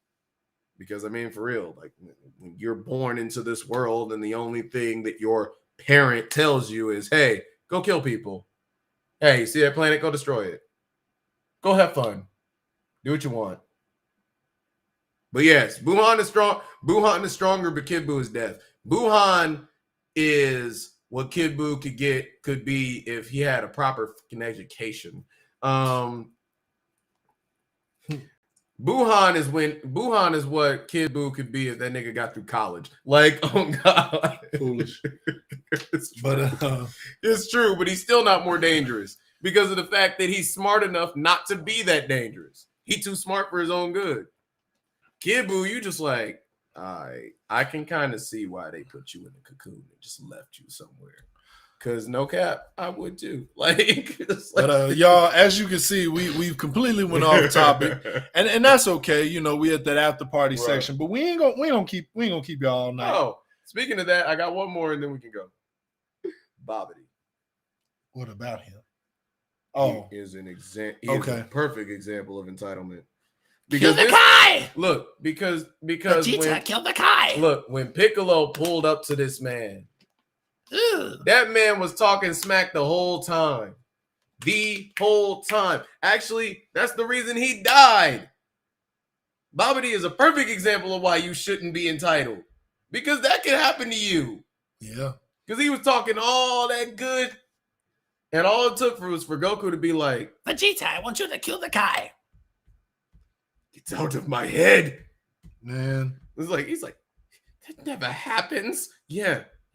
Because, I mean, for real, like, when you're born into this world and the only thing that your parent tells you is, hey, go kill people. Hey, you see that planet? Go destroy it. Go have fun. Do what you want. But yes, Buhan is strong. Buhan is stronger, but Kid Buu is death. Buhan is what Kid Buu could be if he had a proper fucking education. Buhan is what Kid Buu could be if that nigga got through college. Like, oh God, Foolish. It's true, but he's still not more dangerous because of the fact that he's smart enough not to be that dangerous. He's too smart for his own good. Kid Buu, you just like, I can kind of see why they put you in a cocoon and just left you somewhere. Cause no cap, I would too. But y'all, as you can see, we've completely went off topic, and that's okay. You know, we at that after party section, but we ain't gonna keep y'all all night. Oh, speaking of that, I got one more, and then we can go. Bobbity. What about him? Oh, he is a perfect example of entitlement. Kill the Kai! Look, because Vegeta, kill the Kai! Look, when Piccolo pulled up to this man. Ew. That man was talking smack the whole time. The whole time. Actually, that's the reason he died. Bobbity is a perfect example of why you shouldn't be entitled. Because that could happen to you. Yeah. Because he was talking all that good. And all it took was for Goku to be like, Vegeta, I want you to kill the Kai. Get out of my head. Man. He's like, that never happens.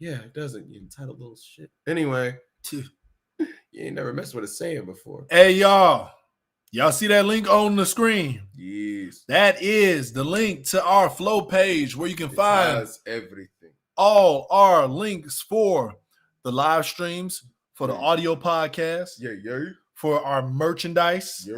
Yeah, it doesn't. You entitled little shit. Anyway, you ain't never messed with a Saiyan before. Hey, y'all see that link on the screen? Yes. That is the link to our flow page where you can find everything. All our links for the live streams, for the audio podcast, for our merchandise,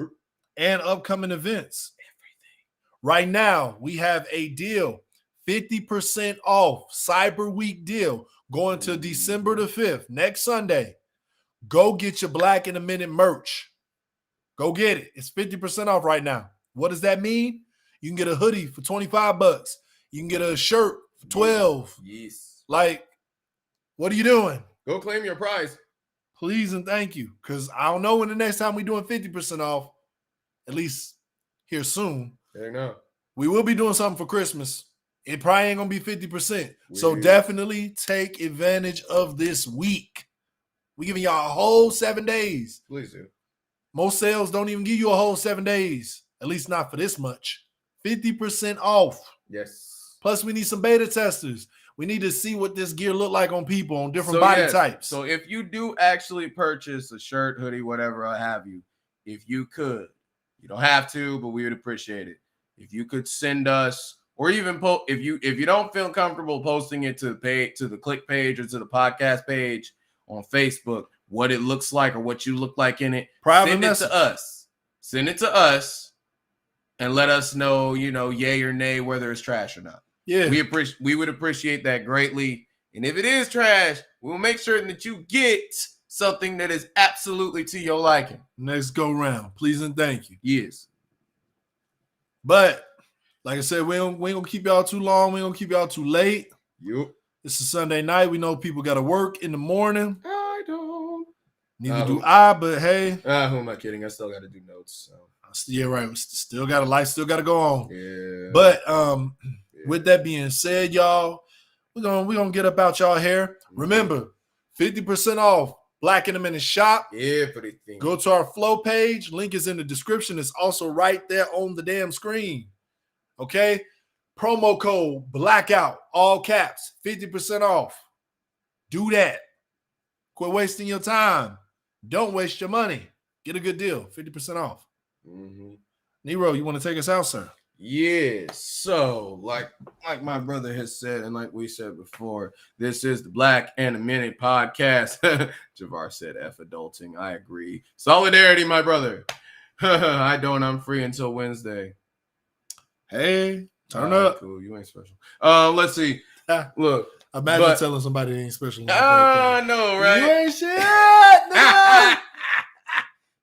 and upcoming events. Everything. Right now, we have a deal. 50% off Cyber Week deal going to December the 5th, next Sunday. Go get your Black in a Minute merch. Go get it. It's 50% off right now. What does that mean? You can get a hoodie for $25. You can get a shirt for $12. Yes. Like, what are you doing? Go claim your prize. Please and thank you. Because I don't know when the next time we're doing 50% off, at least here soon. There you go. We will be doing something for Christmas. It probably ain't going to be 50%. So definitely take advantage of this week. We're giving y'all a whole 7 days. Please do. Most sales don't even give you a whole 7 days. At least not for this much. 50% off. Yes. Plus, we need some beta testers. We need to see what this gear look like on people on different body types. So if you do actually purchase a shirt, hoodie, whatever I have you, if you could, you don't have to, but we would appreciate it. If you could send us, or even if you don't feel comfortable posting it to the click page or to the podcast page on Facebook, what it looks like or what you look like in it, send it to us. Send it to us and let us know, yay or nay, whether it's trash or not. Yeah. We would appreciate that greatly. And if it is trash, we'll make sure that you get something that is absolutely to your liking. Next go round. Please and thank you. Yes. But like I said, we ain't gonna keep y'all too long. We ain't gonna keep y'all too late. Yep. It's a Sunday night. We know people got to work in the morning. I don't. Neither do I, but hey. Who am I kidding? I still got to do notes. So. Yeah, right. We still got a life, still got to go on. Yeah. But with that being said, y'all, we're gonna get up out y'all hair. Remember, 50% off Black in a Minute shop. Everything. Go to our flow page. Link is in the description. It's also right there on the damn screen. Okay? Promo code Blackout, all caps, 50% off. Do that. Quit wasting your time. Don't waste your money. Get a good deal, 50% off. Mm-hmm. NeRo, you want to take us out, sir? Yes. So, like my brother has said, and like we said before, this is the Black in a Minute podcast. Javar said F adulting. I agree. Solidarity, my brother. I don't. I'm free until Wednesday. Hey, turn up. Cool. You ain't special. Let's see. Look. Imagine telling somebody they ain't special. I know, right? You ain't shit. No.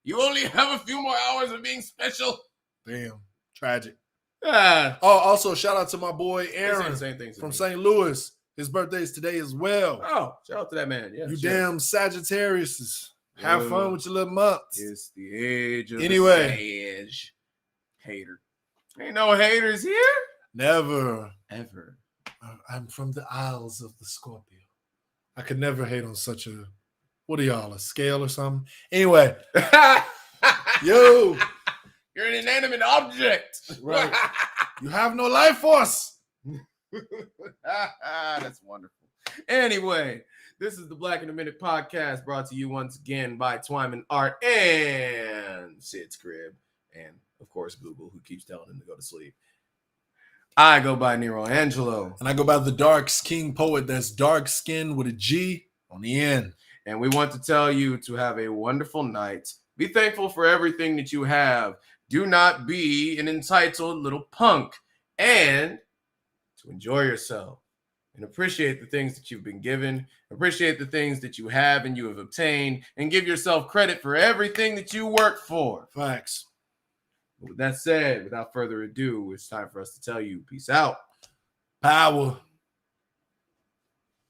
You only have a few more hours of being special. Damn, tragic. Ah, Oh, also shout out to my boy they say Aaron the same things from me. St. Louis. His birthday is today as well. Oh, shout out to that man. Yeah, You sure. damn Sagittariuses. Have fun with your little months. It's the age of Anyway. the sage. Hater. Ain't no haters here. Never. Ever. I'm from the Isles of the Scorpio. I could never hate on such a, what are y'all, a scale or something? Anyway. Yo. You're an inanimate object. Right. You have no life force. That's wonderful. Anyway, this is the Black in a Minute podcast brought to you once again by Twyman Art and Sid's Crib. And, of course, Google, who keeps telling him to go to sleep. I go by NeRo AnGeLo. And I go by the DarksKing Poet. That's dark skin with a G on the end. And we want to tell you to have a wonderful night. Be thankful for everything that you have. Do not be an entitled little punk. And to enjoy yourself and appreciate the things that you've been given. Appreciate the things that you have and you have obtained. And give yourself credit for everything that you work for. Facts. With that said, without further ado, it's time for us to tell you peace out. Power.